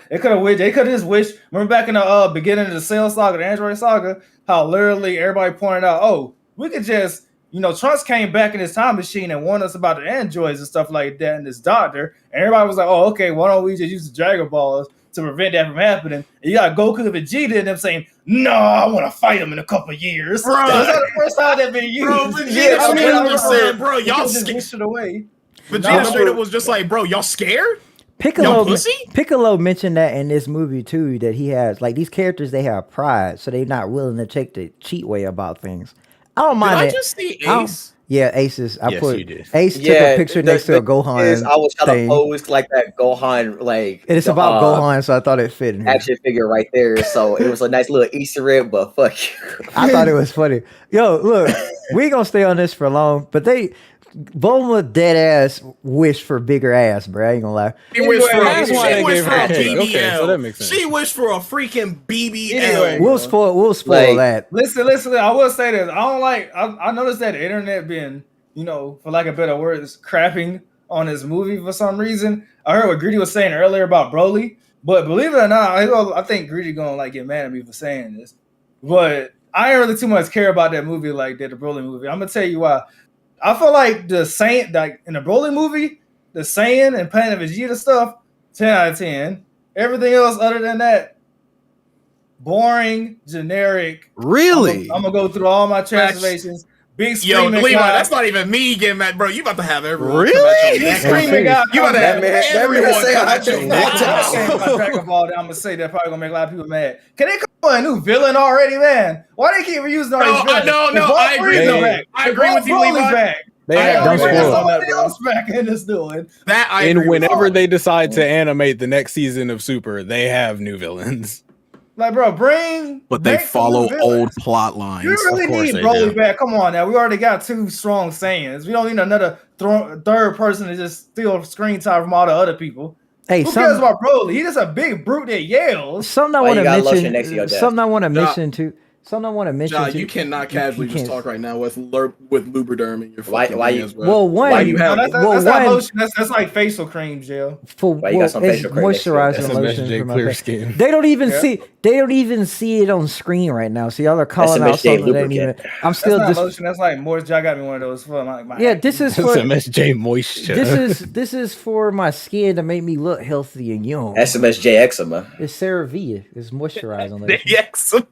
They could have just wished. Remember back in the beginning of the Cell Saga, the Android Saga, how literally everybody pointed out, oh, we could just, Trunks came back in his time machine and warned us about the androids and stuff like that and this doctor. And everybody was like, oh, okay, why don't we just use the Dragon Balls to prevent that from happening? And you got Goku and Vegeta and them saying, no, I want to fight him in a couple of years. Bro, that's not the first time that been used. Bro, Vegeta said, bro, y'all scared away. Vegeta straight up was just like, bro, y'all scared? Piccolo mentioned that in this movie too, that he has like these characters, they have pride, so they're not willing to take the cheat way about things. I don't mind. Did I just see Ace? Yeah, Aces. You did. Ace took a picture next to a Gohan. I was trying to pose like that Gohan, like and it's about Gohan, so I thought it fit in here. Action figure right there. So it was a nice little Easter egg, but fuck you. I thought it was funny. Yo, look, we ain't gonna stay on this for long, but Bulma dead ass wish for bigger ass, bro. I ain't gonna lie. She wished for a BBL. Okay, so that makes sense. She wished for a freaking BBL. We'll spoil that. Listen. I will say this. I noticed that the internet been, for lack of better words, crapping on this movie for some reason. I heard what Greedy was saying earlier about Broly, but believe it or not, I think Greedy gonna get mad at me for saying this. But I ain't really too much care about that movie like that, the Broly movie. I'm gonna tell you why. I feel like the Saiyan, like in the Broly movie, the Saiyan and Planet Vegeta stuff, 10 out of 10. Everything else other than that, boring, generic. Really? I'm gonna go through all my translations. Big screaming Levi, guy. that's not even me getting mad, bro. You about to have everyone. Really? Big screaming guy. You about to have everyone come at your my Dragon Ball that I'm gonna say that probably gonna make a lot of people mad. Can they come up with a new villain already, man? Why they keep reusing all these villains? No, I agree. I agree with you, Levi. Don't spoil somebody else back in this doing that. And whenever they decide to animate the next season of Super, they have new villains. Like, bro, but they follow old plot lines. You really need Broly back. Come on now. We already got 2 strong Saiyans. We don't need another third person to just steal screen time from all the other people. Hey, who cares about Broly? He's just a big brute that yells. Something I want to mention too. Something I want to mention. John, you cannot casually just talk right now with Lubriderm in your why you? Well, one. Why you have? That's not lotion. That's like facial cream gel. Why you got some facial cream? Moisturizing lotion for my clear face. skin. They don't even see. They don't even see it on screen right now. So y'all are calling out something that ain't even. I'm still that's not lotion. That's like moisture. I got me one of those for my. Yeah, this is for SMSJ moisture. This is for my skin to make me look healthy and young. SMSJ eczema. It's CeraVe. It's moisturizing. The eczema.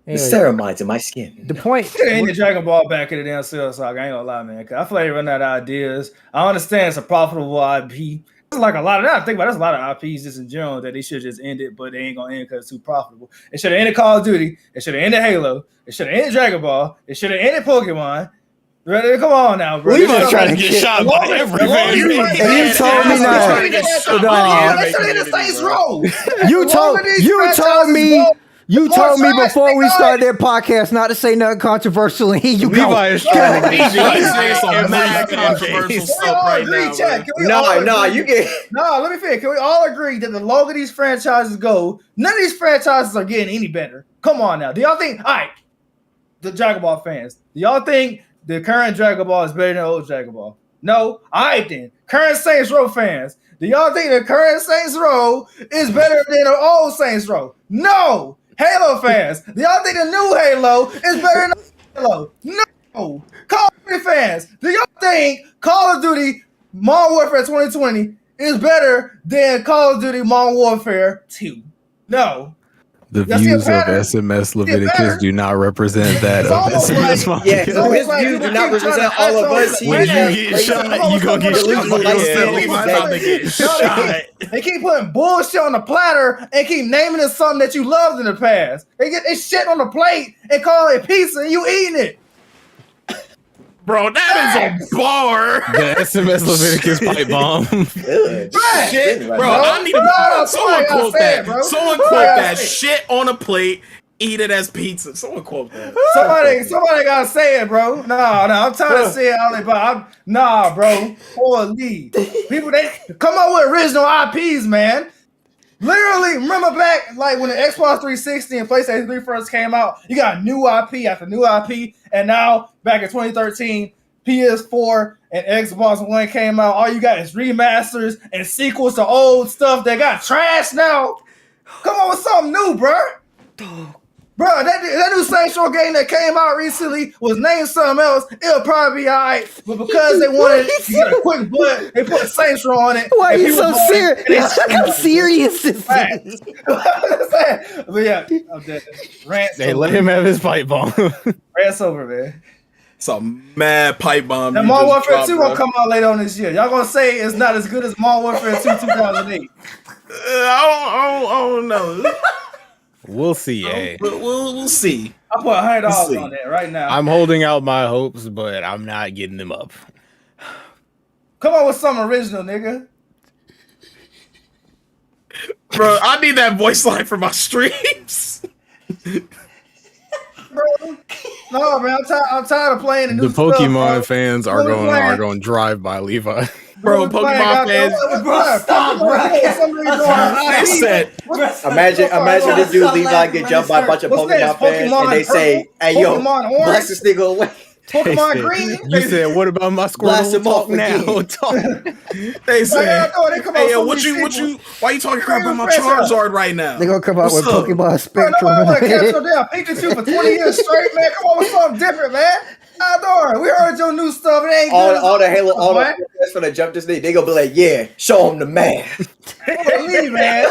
Anyway, the ceramides in my skin. The point ain't the Dragon Ball back in the damn Cell Saga. I ain't gonna lie, man. I feel like they run out of ideas. I understand it's a profitable IP. It's like a lot of that. I think about it, there's a lot of IPs just in general that they should just end it, but they ain't gonna end because it's too profitable. It should have ended Call of Duty. It should have ended Halo. It should have ended Dragon Ball. It should have ended Pokemon. Ready? Come on now, bro. We might try to get shot by everybody. You told me not. You told me before we started that podcast not to say nothing controversial, and you Levi is trying to He's saying some mad controversial stuff right now. No, you get. No, let me finish. Can we all agree that the longer these franchises go, none of these franchises are getting any better? Come on now. Do y'all think? All right, the Dragon Ball fans. Do y'all think the current Dragon Ball is better than the old Dragon Ball? No. All right then. Current Saints Row fans. Do y'all think the current Saints Row is better than the old Saints Row? No. Halo fans, do y'all think the new Halo is better than the Halo? No. Call of Duty fans, do y'all think Call of Duty Modern Warfare 2020 is better than Call of Duty Modern Warfare 2? No. The Y'all see a views of pattern? SMS pattern? Leviticus do not represent that It's of almost SMS like- Mafia. Yeah, It's so almost his like views people do not keep trying represent to all of hype us. on When the you internet. get They shot, come up you with gonna get something shot on the by internet. yourself. Levi's Exactly. about to get shot. They keep putting bullshit on the platter and keep naming it something that you loved in the past. They get this shit on the plate and call it pizza and you eating it. Bro, that is a bar. The SMS Leviticus pipe bomb. Good. Shit, bro. bro. I need to. No, someone somebody gotta quote say that. it, bro. Someone Somebody quote gotta that. say it. Shit on a plate. Eat it as pizza. Someone quote that. Somebody gotta say it, bro. No, I'm tired of saying all that, but nah, bro. Holy people, they come up with original IPs, man. Literally, remember back like when the Xbox 360 and PlayStation 3 first came out, you got new IP after new IP, and now back in 2013, PS4 and Xbox One came out. All you got is remasters and sequels to old stuff that got trashed now. Come on with something new, bro. Bro, that new Saints Row game that came out recently was named something else. It'll probably be alright, but because they wanted to get a quick blood, they put Saints Row on it. Why are and you people so bought it, serious? and they Look shit how on it. serious this Facts. is. But yeah, I'm dead. Rants Hey, over. let him have his pipe bomb. Rants over, man. It's a mad pipe bomb. And you Modern just Warfare dropped, 2 bro. gonna come out later on this year. Y'all gonna say it's not as good as Modern Warfare 2 2008. I don't know. We'll see. Hey, We'll see. I put $100 Let's see. on that right now. I'm holding out my hopes, but I'm not getting them up. Come on with something original, nigga. Bro, I need that voice line for my streams. Bro. No, man, I'm tired of playing the new The stuff, Pokemon bro. fans are We're playing- going to drive by Levi. Bro, We're playing, Pokemon goddamn- fans. Bro, stop, bro. They said, Imagine this dude Levi get jumped by a bunch of What's Pokemon this? fans Pokemon and they say, purple? hey, yo, Pokemon orange? blast this nigga away. Pokemon They green. said- You said, what about my Blast Squirtle? him off Talk now. again. Talk. they Like, said, they come out hey, with yo, so what many you, why you talking crap about my Franchise. Charizard right now? They're gonna come out with What's up? Pokemon Bro, Spectrum. nobody want to catch your damn Pikachu for 20 years straight, man. Come on with something different, man. We heard your new stuff. It ain't good. All the Halo, all the man. players finna jump this nigga. They gonna be like, yeah, show him the math. Leave, man.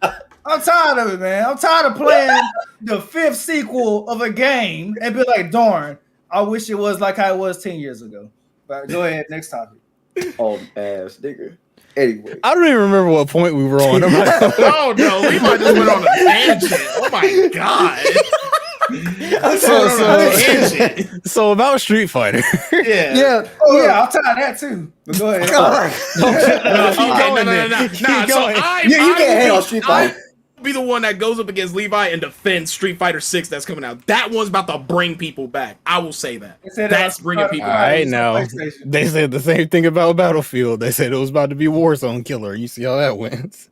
I'm tired of it, man. I'm tired of playing the 5th sequel of a game and be like, darn, I wish it was like how it was 10 years ago. But go ahead, next topic. Oh, ass nigga. Anyway. I don't even remember what point we were on. Oh no, Levi just went on a tangent. Oh my god. So about Street Fighter. Yeah. Yeah. Oh, yeah, I'm tired of that too. But go ahead. No. Keep going. You can't hate on Street Fighter. Be the one that goes up against Levi and defends Street Fighter 6 that's coming out. That one's about to bring people back. I will say that. They said That's that- bringing people All back. right, now PlayStation. they said the same thing about Battlefield. They said it was about to be Warzone Killer. You see how that went?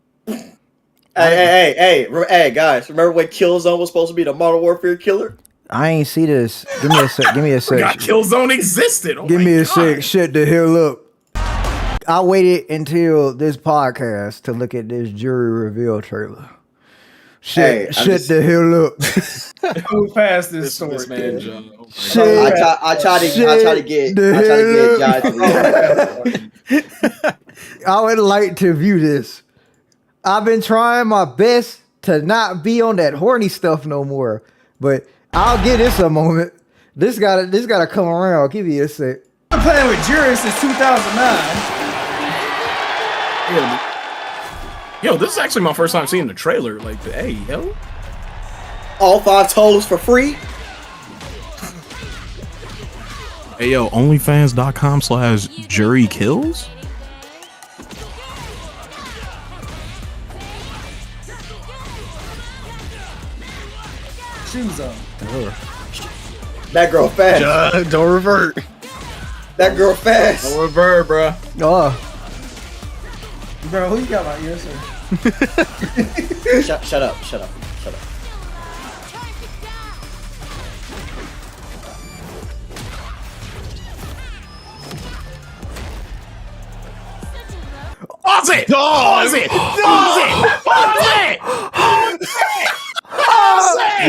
Hey, guys, remember when Killzone was supposed to be the Modern Warfare killer? I ain't see this. Give me a sec. Give me a Forgot sec. Killzone existed. Oh Give my me a God. sec. Shut the hell up. I waited until this podcast to look at this Juri reveal trailer. Hey, Shut the hell up. Move past this story. This man, John. Oh my Shit. I try to get Josh. I would like to view this. I've been trying my best to not be on that horny stuff no more, but I'll give this a moment. This gotta come around. Give me a sec. I've been playing with Juri since 2009. Yo, this is actually my first time seeing the trailer. Like, hey, yo. All 5 totals for free. Hey, yo, onlyfans.com/Juri kills? Shoes on. That girl fast. Don't revert. That girl fast. No revert, bro. Oh, Bro, who you got my ears? Shut up. Pause it! Pause it! Pause it! Pause it!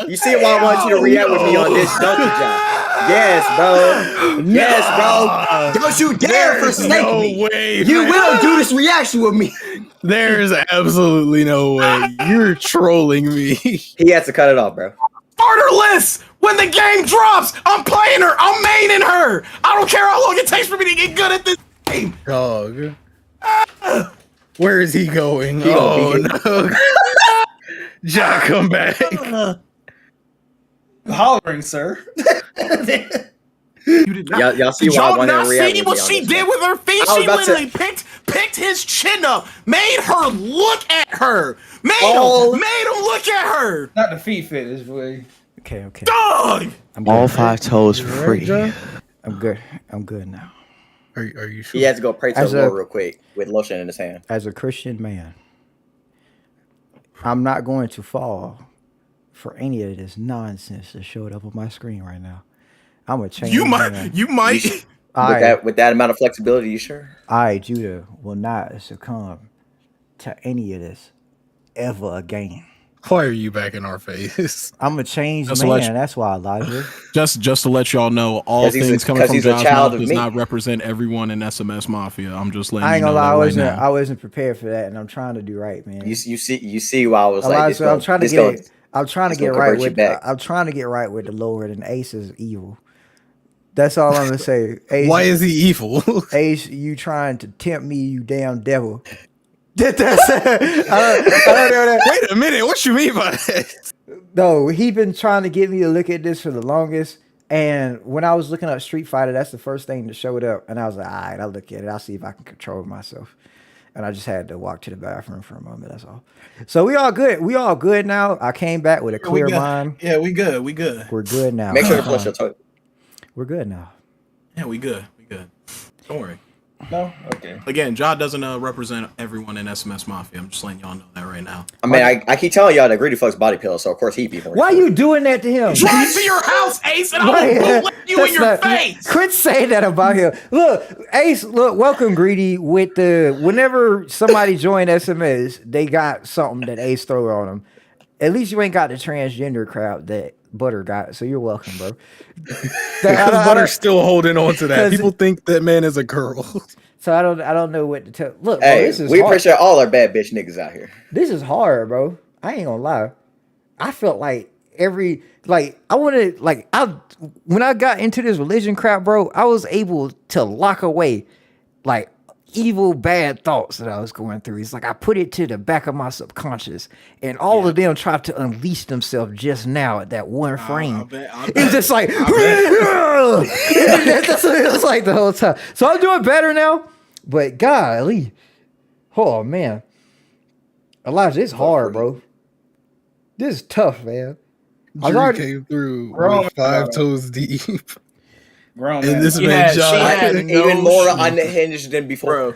You see why I want you to react with me on this, don't you, John? Yes, bro. Yes, bro. Don't you dare forsake me. way. You will do this reaction with me. There's absolutely no way. You're trolling me. He has to cut it off, bro. Starter list. When the game drops, I'm playing her. I'm maining her. I don't care how long it takes for me to get good at this game. Dog. Where is he going? He gonna No. John, come back. Hollering, sir. You did not. Y'all see Did why I y'all wanted not to react see with what me on she this, did man. with her feet? I was She about to- literally picked his chin up, made her look at her, made Oh. him look at her. Not the feet fetish, boy. Okay, okay. Dog. I'm good. All 5 toes You all right, free. John? I'm good. I'm good now. Are you sure? He has to go pray to As the a- Lord real quick with lotion in his hand. As a Christian man, I'm not going to fall for any of this nonsense that showed up on my screen right now. I'm a change. You man. might. With that amount of flexibility, you sure? I, Judah, will not succumb to any of this ever again. Why are you back in our face? I'm a changed Just to man. let you- That's why, Elijah. Just to let y'all know, all 'Cause he's things a- coming 'cause from he's a John's child mouth of does me. not represent everyone in SMS Mafia. I'm just letting I you ain't know gonna lie. that right I now. wasn't prepared for that, and I'm trying to do right, man. You see why I was like, Elijah, I'm trying to get. I'm trying to this get gonna right convert you with. back. I'm trying to get right with the Lord, and Ace is evil. That's all I'm gonna say. Ace, Why is he evil? Ace, you trying to tempt me, you damn devil. That's I don't know that. Wait a minute. What you mean by that? No, he been trying to get me to look at this for the longest. And when I was looking up Street Fighter, that's the first thing that showed up. And I was like, all right, I'll look at it. I'll see if I can control myself. And I just had to walk to the bathroom for a moment. That's all. So we all good. We all good now. I came back with a clear mind. Yeah, we good. We good. We're good now. Make sure to flush your toilet. We're good now. Yeah, we good. We good. Don't worry. No? Okay. Again, John doesn't represent everyone in SMS Mafia. I'm just letting y'all know that right now. I mean, I keep telling y'all that Greedy fucks body pillow, so of course he'd be more. Why you doing that to him? Drive to your house, Ace, and I Right. will bootleg you in That's your not- face. Quit saying that about him. Look, Ace, look, welcome Greedy with the whenever somebody join SMS, they got something that Ace throw on them. At least you ain't got the transgender crowd that Butter got, so you're welcome, bro. Because Butter's still holding on to that. 'Cause- People think that man is a girl. So I don't know what to tell. Look, bro, Hey, this is we hard. appreciate all our bad bitch niggas out here. This is hard, bro. I ain't gonna lie. I felt like when I got into this religion crap, bro, I was able to lock away like evil, bad thoughts that I was going through. It's like I put it to the back of my subconscious, and all of them tried to unleash themselves just now at that one frame. It's just like that's what it was like the whole time. So I'm doing better now, but golly, oh man, Elijah, it's hard, bro. This is tough, man. I was Juri already- came through Wrong. with 5 toes deep. Grown And man. this She man, had- John. she had- Even no more shit. unhinged than before. Bro,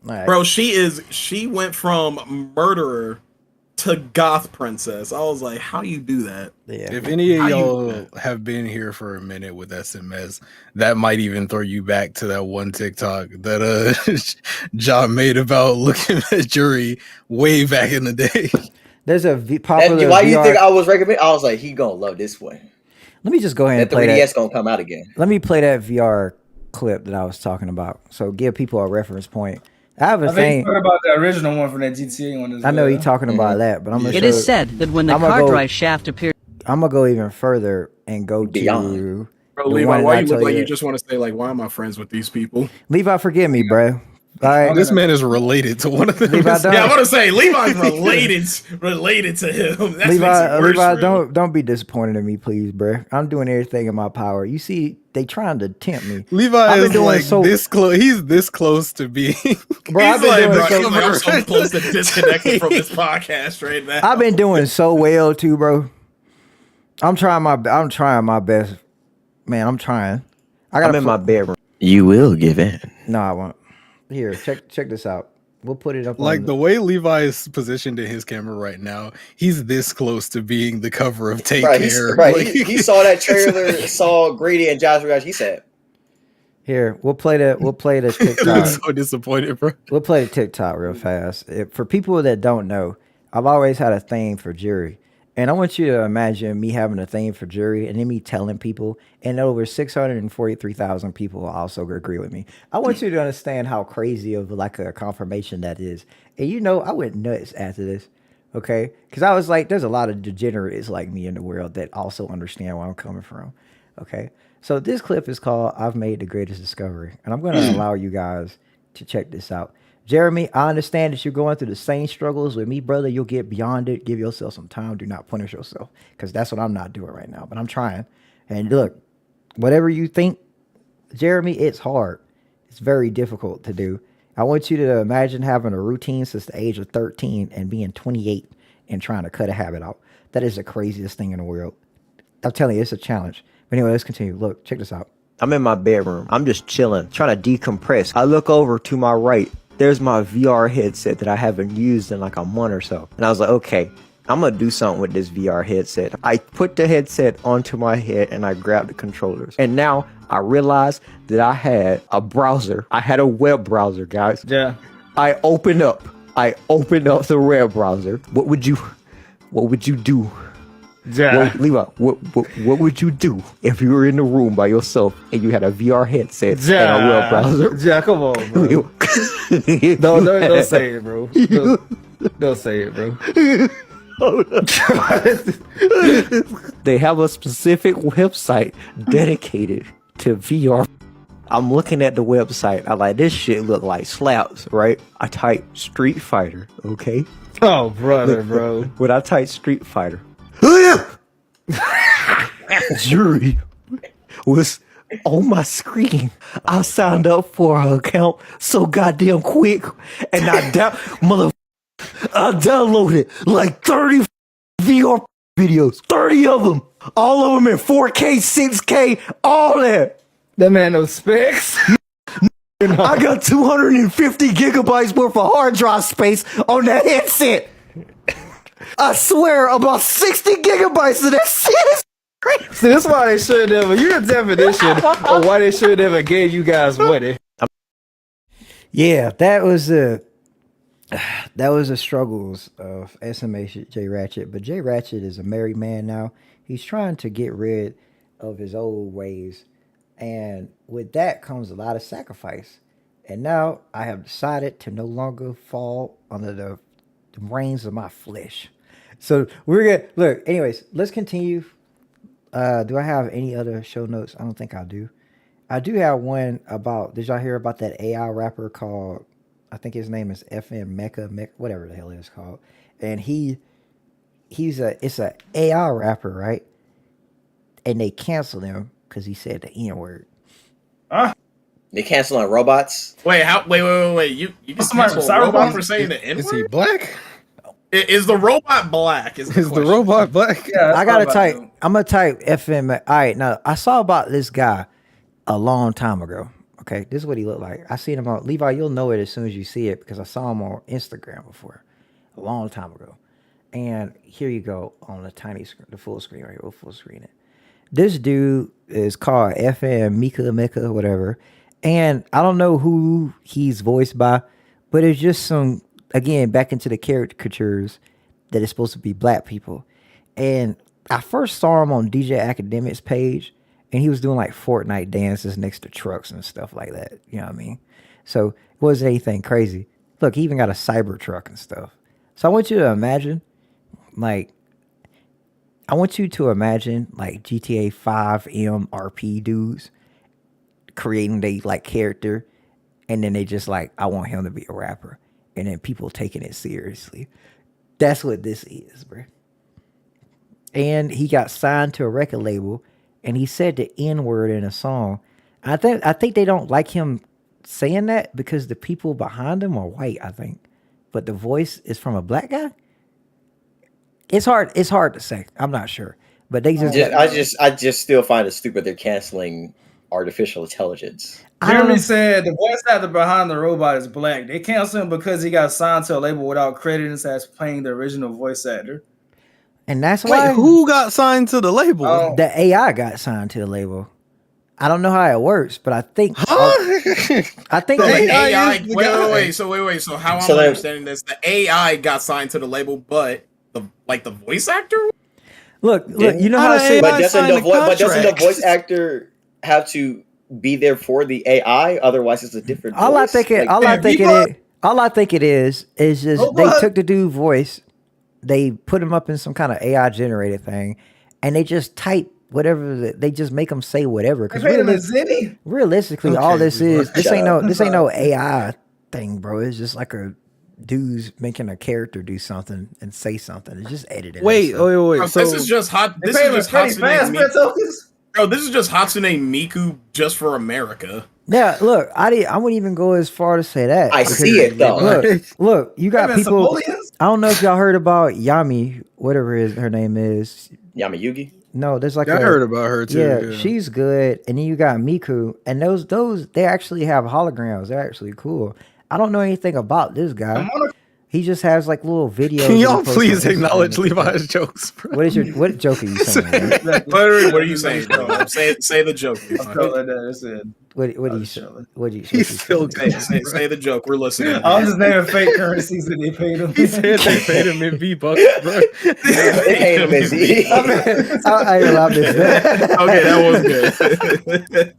All right. bro, she went from murderer to goth princess. I was like, how do you do that? Yeah. If any How of you- y'all have been here for a minute with SMS, that might even throw you back to that one TikTok that John made about looking at Juri way back in the day. There's a popular Why do you VR think I was recommending? I was like, he gonna love this one. Let me just go ahead That and play 3DS that. gonna come out again. Let me play that VR clip that I was talking about. So give people a reference point. I have a I think thing. you heard about the original one from that GTA one as I know well. you're talking about that, but I'm gonna It show, is said that when the I'ma car go- drive shaft appears I'm gonna go even further and go Beyond. to Bro, the Levi, one why that I you look told like you you that- just want to say, like, why am I friends with these people? Levi, forgive me, bro. All right, This man is related to one of them. Levi, don't, Yeah, I want to say Levi's related to him. That makes it worse Levi, for him. don't be disappointed in me, please, bro. I'm doing everything in my power. You see, they trying to tempt me. Levi I've been is doing like so- this close. He's this close to being. Bro, I've He's been like, doing bro, so. he's like, I'm so close to disconnecting from this podcast right now. I've been doing so well too, bro. I'm trying my best, man. I'm trying. I'm in my bedroom. You will give in. No, I won't. Here, check this out. We'll put it up. Like on the way Levi is positioned in his camera right now, he's this close to being the cover of Take Right, Care. right. Like, He saw that trailer, saw Greedy and Josh Rush. He said, Here, we'll play the he TikTok. looks so disappointed, bro. We'll play the TikTok real fast. For people that don't know, I've always had a thing for Juri, And I want you to imagine me having a thing for Juri and then me telling people, and over 643,000 people also agree with me. I want you to understand how crazy of like a confirmation that is. And you know, I went nuts after this, okay? Because I was like, there's a lot of degenerates like me in the world that also understand where I'm coming from, okay? So this clip is called I've Made the Greatest Discovery. And I'm going to allow you guys to check this out. Jeremy, I understand that you're going through the same struggles with me, brother. You'll get beyond it. Give yourself some time. Do not punish yourself, because that's what I'm not doing right now. But I'm trying. And look, whatever you think, Jeremy, it's hard. It's very difficult to do. I want you to imagine having a routine since the age of 13 and being 28 and trying to cut a habit out. That is the craziest thing in the world. I'm telling you, it's a challenge. But anyway, let's continue. Look, check this out. I'm in my bedroom. I'm just chilling, trying to decompress. I look over to my right. There's my VR headset that I haven't used in like a month or so. And I was like, okay, I'm going to do something with this VR headset. I put the headset onto my head and I grabbed the controllers. And now I realized that I had a browser. I had a web browser, guys. Yeah. I opened up the web browser. What would you do? Yeah. Levi, what would you do if you were in the room by yourself and you had a VR headset and a web browser? Yeah, come on, bro. Don't say it, bro. Don't say it, bro. They have a specific website dedicated to VR. I'm looking at the website. I like, this shit look like slaps, right? I type Street Fighter, okay? Oh, brother, bro. When I type Street Fighter, Juri was on my screen. I signed up for her account so goddamn quick, and I downloaded like 30 VR videos, 30 of them, all of them in 4K, 6K, all that. That man knows specs. I got 250 gigabytes worth of hard drive space on that headset. I swear, about 60 gigabytes of that shit is crazy. See, that's why they should never. You're the definition of why they should never gave you guys money. Yeah, that was the struggles of SMS J Ratchet. But J Ratchet is a married man now. He's trying to get rid of his old ways, and with that comes a lot of sacrifice. And now I have decided to no longer fall under the reins of my flesh. So we're gonna look. Anyways, let's continue. Do I have any other show notes? I don't think I do. I do have one about. Did y'all hear about that AI rapper called? I think his name is FM Mecca, whatever the hell it's called. And it's a AI rapper, right? And they canceled him because he said the N-word. They canceling robots. Wait, wait. You can cancel a robot for saying the N-word? Is he black? Is the robot black? Is the robot black? Yeah, I gotta type. I'm gonna type FM. All right, now I saw about this guy a long time ago. Okay, this is what he looked like. I seen him on Levi. You'll know it as soon as you see it because I saw him on Instagram before, a long time ago. And here you go on the tiny screen, the full screen right here. We'll full screen it. This dude is called FM Mecca, whatever. And I don't know who he's voiced by, but it's just some, again, back into the caricatures that is supposed to be black people. And I first saw him on DJ Academic's page, and he was doing like Fortnite dances next to trucks and stuff like that. You know what I mean? So it wasn't anything crazy. Look, he even got a cyber truck and stuff. So I want you to imagine, like GTA 5 RP dudes creating they like character, and then they just like, I want him to be a rapper, and then people taking it seriously. That's what this is, bro. And he got signed to a record label, and he said the N-word in a song. I think they don't like him saying that because the people behind him are white, I think, but the voice is from a black guy. It's hard to say. I'm not sure, but they just. I just still find it stupid they're canceling artificial intelligence. Jeremy said the voice actor behind the robot is black. They canceled him because he got signed to a label without credits as playing the original voice actor. And that's why. Wait, who got signed to the label? The AI got signed to the label. I don't know how it works, but I think. I think the the AI. Wait. So how I'm understanding this, the AI got signed to the label, but the voice actor. Look, you know how I say, but doesn't the voice actor have to be there for the AI? Otherwise, it's a different. All I think it is just they took the dude voice, they put him up in some kind of AI generated thing, and they just type whatever. They just make him say whatever. Because realistically, all this ain't no AI thing, bro. It's just like a dude's making a character do something and say something. It's just edited. Wait. Bro, this is just hot. This is just Hatsune Miku. Bro, this is just Hatsune Miku just for America. Yeah, look, I wouldn't even go as far to say that. I see it though. Look, you got people. I don't know if y'all heard about Yami, whatever her name is. Yami Yugi. No, there's like I heard about her too. Yeah, she's good. And then you got Miku, and those they actually have holograms. They're actually cool. I don't know anything about this guy. He just has like little videos. Can y'all please acknowledge Levi's jokes, bro? What joke are you saying? What are you saying, bro? Say the joke. What do you? He's still say the joke. We're listening. I'm just naming fake currencies that they paid him. He said they paid him in V-Bucks, bro. They paid him in Z. I missed that. Okay, that was good.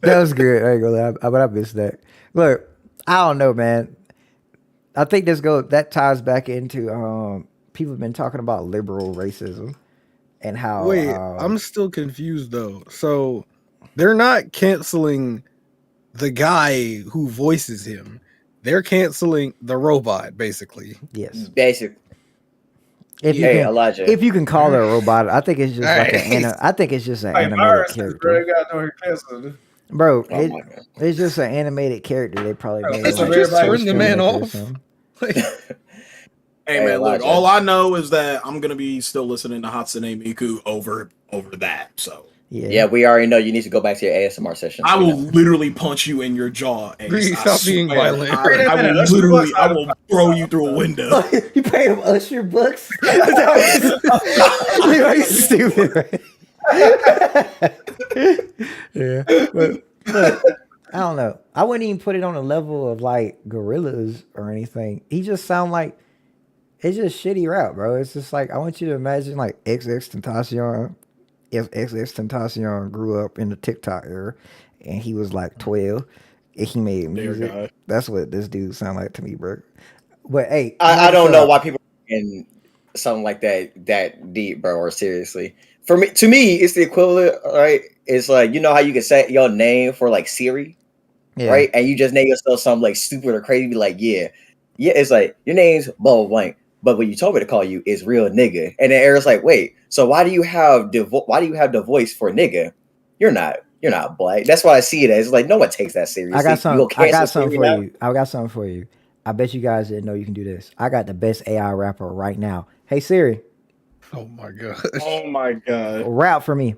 That was good. I ain't gonna lie, but I missed that. Look, I don't know, man. I think that ties back into people have been talking about liberal racism and how. Wait, I'm still confused though. So they're not canceling the guy who voices him; they're canceling the robot, basically. Yes, basic. Elijah, if you can call it a robot, I think it's just I think it's just an animated character. Bro, it's just an animated character. They probably made. Just turn the man off. Hey man, look, all I know is that I'm gonna be still listening to Hatsune Miku over that. So yeah, we already know you need to go back to your ASMR session. I will literally punch you in your jaw. Stop being violent. I will throw you through a window. You paid him Usher bucks. Are you stupid? Right? Yeah, but I don't know. I wouldn't even put it on a level of like gorillas or anything. He just sound like it's just shitty rap, bro. It's just like I want you to imagine like XXXTentacion. If XXXTentacion grew up in the TikTok era and he was like 12 and he made music. That's what this dude sound like to me, bro. But hey, I don't know why people are in something like that deep, bro, or seriously. To me, it's the equivalent, right? It's like, you know how you can set your name for like Siri, right? And you just name yourself something like stupid or crazy, be like, yeah. It's like your name's blah blah blank, but what you told me to call you is real nigga. And then Eric's like, wait, so why do you have the voice for nigga? You're not black. That's why I see it as like no one takes that seriously. I got something for you. I bet you guys didn't know you can do this. I got the best AI rapper right now. Hey Siri. Oh my god. Oh my god. Rap for me.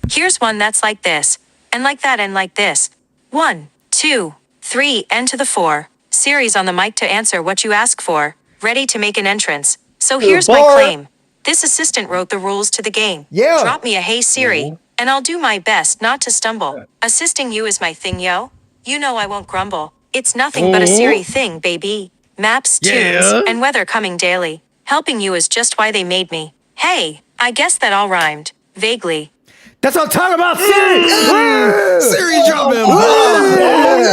Here's one that's like this, and like that, and like this. 1, 2, 3, and to the 4. Siri's on the mic to answer what you ask for, ready to make an entrance. So here's my claim. This assistant wrote the rules to the game. Yeah. Drop me a hey Siri, and I'll do my best not to stumble. Assisting you is my thing, yo. You know I won't grumble. It's nothing but a Siri thing, baby. Maps, tunes, and weather coming daily. Helping you is just why they made me. Hey, I guess that all rhymed. Vaguely. That's what I'm talking about, Siri! Siri dropping bombs!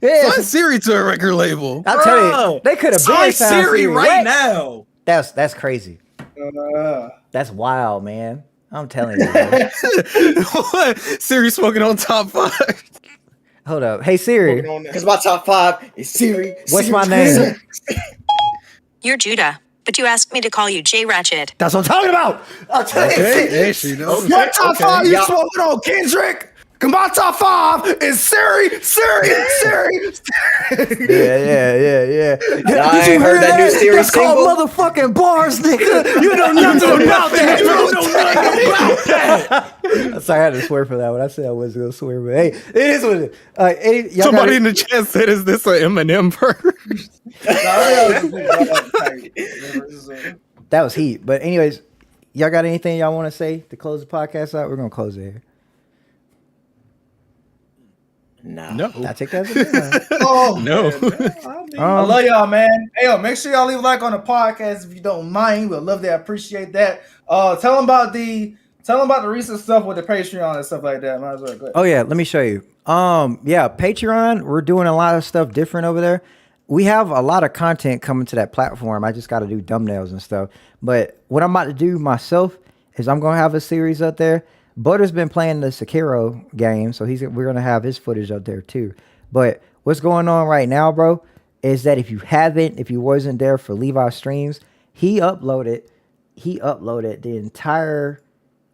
Sign Siri to a record label. I'll tell you, they could have been Siri right now. That's crazy. That's wild, man. I'm telling you. Man. What? Siri smoking on top 5. Hold up. Hey, Siri. Because my top 5 is Siri. What's my name? You're Judah, but you asked me to call you J Ratchet. That's what I'm talking about. I'll tell you. There she knows. What top 5 you smoking on, Kendrick? Cause my top 5 is Siri. Yeah. I ain't heard that new Siri That's single. called motherfucking bars, nigga. You know nothing about that. You know nothing about that. Sorry, I had to swear for that one. I said I wasn't gonna swear, but hey, it is what it is. Somebody in the chat said, "Is this an Eminem verse?" That was heat. But anyways, y'all got anything y'all want to say to close the podcast out? We're gonna close it here. No. I take that as a good one. Oh, No. man. I love y'all, man. Hey, yo, make sure y'all leave a like on the podcast if you don't mind. We'd love to appreciate that. Tell them about the recent stuff with the Patreon and stuff like that. Might as well go ahead. Oh yeah, let me show you. Yeah, Patreon, we're doing a lot of stuff different over there. We have a lot of content coming to that platform. I just got to do thumbnails and stuff. But what I'm about to do myself is I'm gonna have a series up there. Butter's been playing the Sekiro game, so we're gonna have his footage up there too. But what's going on right now, bro, is that if you wasn't there for Levi's streams, he uploaded the entire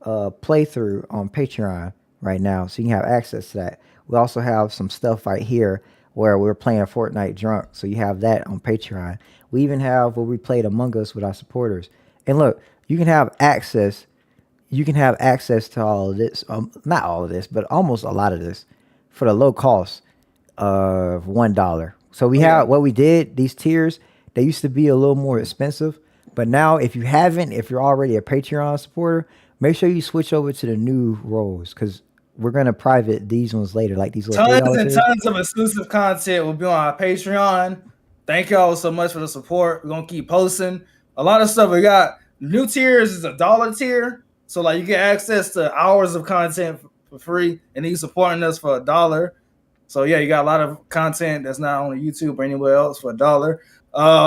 playthrough on Patreon right now, so you can have access to that. We also have some stuff right here where we're playing Fortnite drunk, so you have that on Patreon. We even have where we played Among Us with our supporters. And look, you can have access to all of this, not all of this, but almost a lot of this for the low cost of $1. So we have what we did, these tiers, they used to be a little more expensive, but now if you're already a Patreon supporter, make sure you switch over to the new roles, because we're gonna private these ones later, like these little tons of exclusive content will be on our Patreon. Thank y'all so much for the support. We're gonna keep posting a lot of stuff. We got new tiers is $1 tier, so like you get access to hours of content for free, and you supporting us for $1. So yeah, you got a lot of content that's not on YouTube or anywhere else for $1.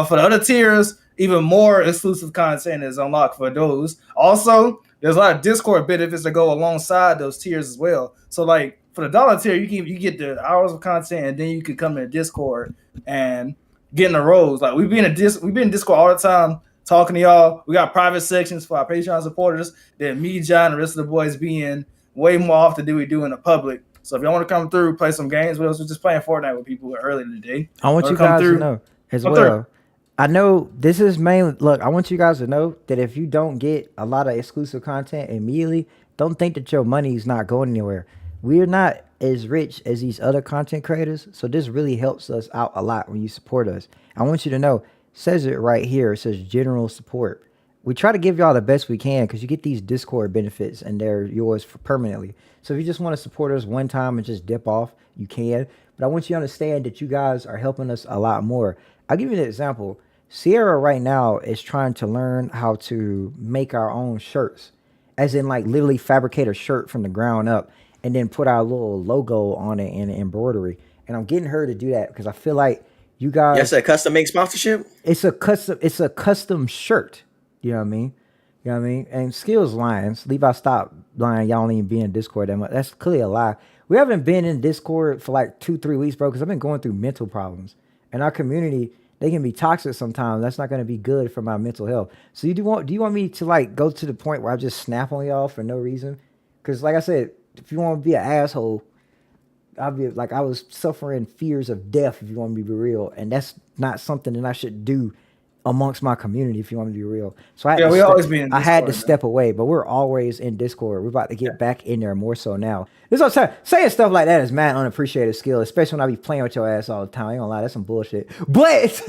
For the other tiers, even more exclusive content is unlocked for those. Also, there's a lot of Discord benefits that go alongside those tiers as well. So like for the $1 tier, you get the hours of content, and then you can come in Discord and get in the roles. Like we've been in Discord all the time talking to y'all. We got private sections for our Patreon supporters that me, John, and the rest of the boys be in way more often than we do in the public. So if y'all want to come through, play some games with us, we're just playing Fortnite with people earlier today. I want you guys to know as well. I know this is mainly, look, I want you guys to know that if you don't get a lot of exclusive content immediately, don't think that your money is not going anywhere. We're not as rich as these other content creators, so this really helps us out a lot when you support us. I want you to know, it says it right here, it says general support. We try to give y'all the best we can because you get these Discord benefits and they're yours for permanently. So if you just want to support us one time and just dip off, you can. But I want you to understand that you guys are helping us a lot more. I'll give you an example. Sierra right now is trying to learn how to make our own shirts, as in like literally fabricate a shirt from the ground up and then put our little logo on it in embroidery. And I'm getting her to do that because I feel like you guys. That's a custom make sponsorship. It's a custom shirt. You know what I mean? You know what I mean? And Skills Lions, Levi, stop lying. Y'all don't even be in Discord that much. That's clearly a lie. We haven't been in Discord for like 2-3 weeks, bro, because I've been going through mental problems. And our community, they can be toxic sometimes. That's not going to be good for my mental health. So do you want me to like go to the point where I just snap on y'all for no reason? Because like I said, if you want to be an asshole, I'll be like, I was suffering fears of death, if you want me to be real. And that's not something that I should do amongst my community, if you want to be real. So I had to step away, but we're always in Discord. We're about to get back in there more so now. This is what I'm saying. Saying stuff like that is mad unappreciated skill, especially when I be playing with your ass all the time. I ain't gonna lie, that's some bullshit. But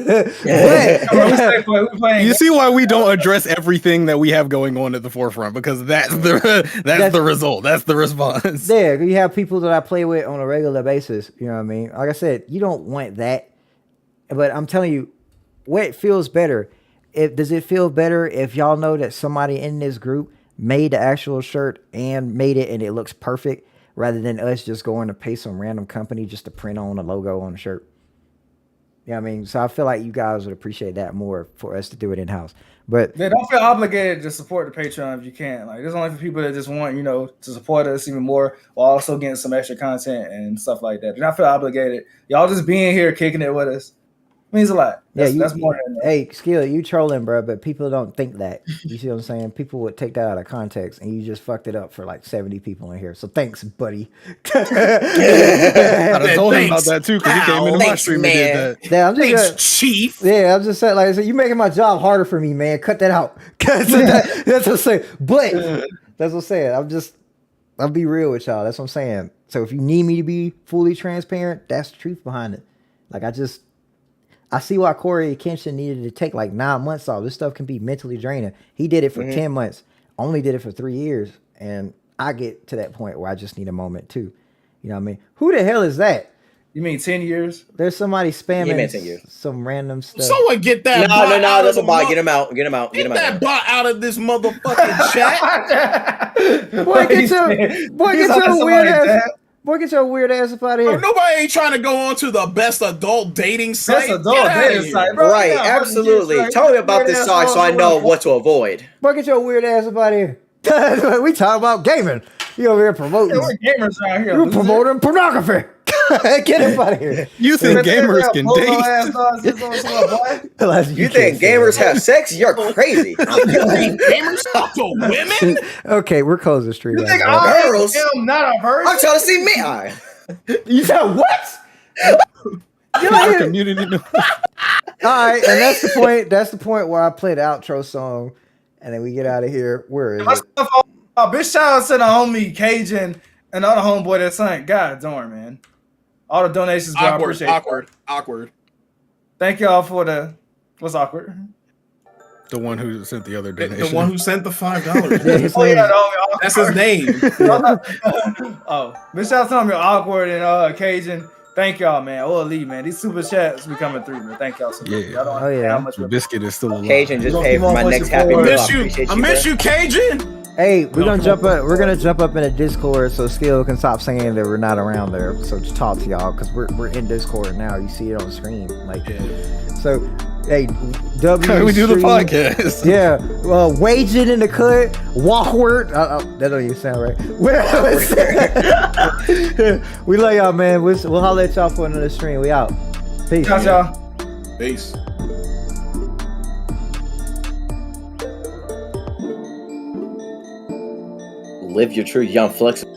you see why we don't address everything that we have going on at the forefront, because that's the result. That's the response. Yeah, you have people that I play with on a regular basis. You know what I mean? Like I said, you don't want that. But I'm telling you, what feels better? Does it feel better if y'all know that somebody in this group made the actual shirt and made it and it looks perfect, rather than us just going to pay some random company just to print on a logo on the shirt? You know what I mean? So I feel like you guys would appreciate that more for us to do it in-house. But yeah, don't feel obligated to support the Patreon if you can. Like, it's only for people that just want, to support us even more while also getting some extra content and stuff like that. Do not feel obligated. Y'all just being here, kicking it with us, means a lot. That's more than that. Hey, Skill, you trolling, bro, but people don't think that. You see what I'm saying? People would take that out of context, and you just fucked it up for like 70 people in here. So thanks, buddy. I told him about that too, because he came into my stream and did that. Yeah, Chief. Yeah, I'm just saying, like I said, you making my job harder for me, man. Cut that out. That's what I'm saying. But that's what I'm saying. I'll be real with y'all. That's what I'm saying. So if you need me to be fully transparent, that's the truth behind it. Like I see why CoryxKenshin needed to take like 9 months off. This stuff can be mentally draining. He did it for 10 months. Only did it for 3 years. And I get to that point where I just need a moment too. You know what I mean? Who the hell is that? You mean 10 years? There's somebody Yeah, man, 10 spamming years. some random stuff. Someone get that. No, that's a bot. Get him out. Get him out. Get Get him that out. bot out of this motherfucking chat. Boy, get your weird ass. Boy, get your weird ass up out of here. Nobody ain't trying to go on to the best adult dating site. That's adult dating site, bro. Right, absolutely. Tell me about this site so I know what to avoid. Boy, get your weird ass up out of here. We talking about gaming. You over here promoting. Yeah, we're gamers around here. You promoting pornography. Get him out of here. You think gamers can date? You think gamers have sex? You're crazy. Gamers talk to women? Okay, we're closing the stream. You think girls? I'm not a virgin? I'm trying to see me. All right. You said what? Our community. All right, and that's the point. That's the point where I play the outro song, and then we get out of here. Where is it? Big shout out to the homie Cajun and the other homeboy that sang. God darn, man. All the donations, bro. I appreciate it. Awkward. Thank y'all for the. What's awkward? The one who sent the other donation. The one who sent the $5. That's his name. Oh, big shout out to homie Awkward and Cajun. Thank y'all, man. We'll leave, man. These super chats be coming through, man. Thank y'all so much. Yeah. Y'all don't how much the biscuit is still alive. Cajun just paid for my next happy meal. I miss you, Cajun. Hey, we're gonna jump up. We're gonna jump up in a Discord so Skill can stop saying that we're not around there. So just talk to y'all because we're in Discord now. You see it on the screen, like. So, hey, we do the podcast. Yeah, waging in the cut, walkward. That don't even sound right. We love y'all, man. We'll holler at y'all for another stream. We out. Peace, y'all. Peace. Live your true young flexible.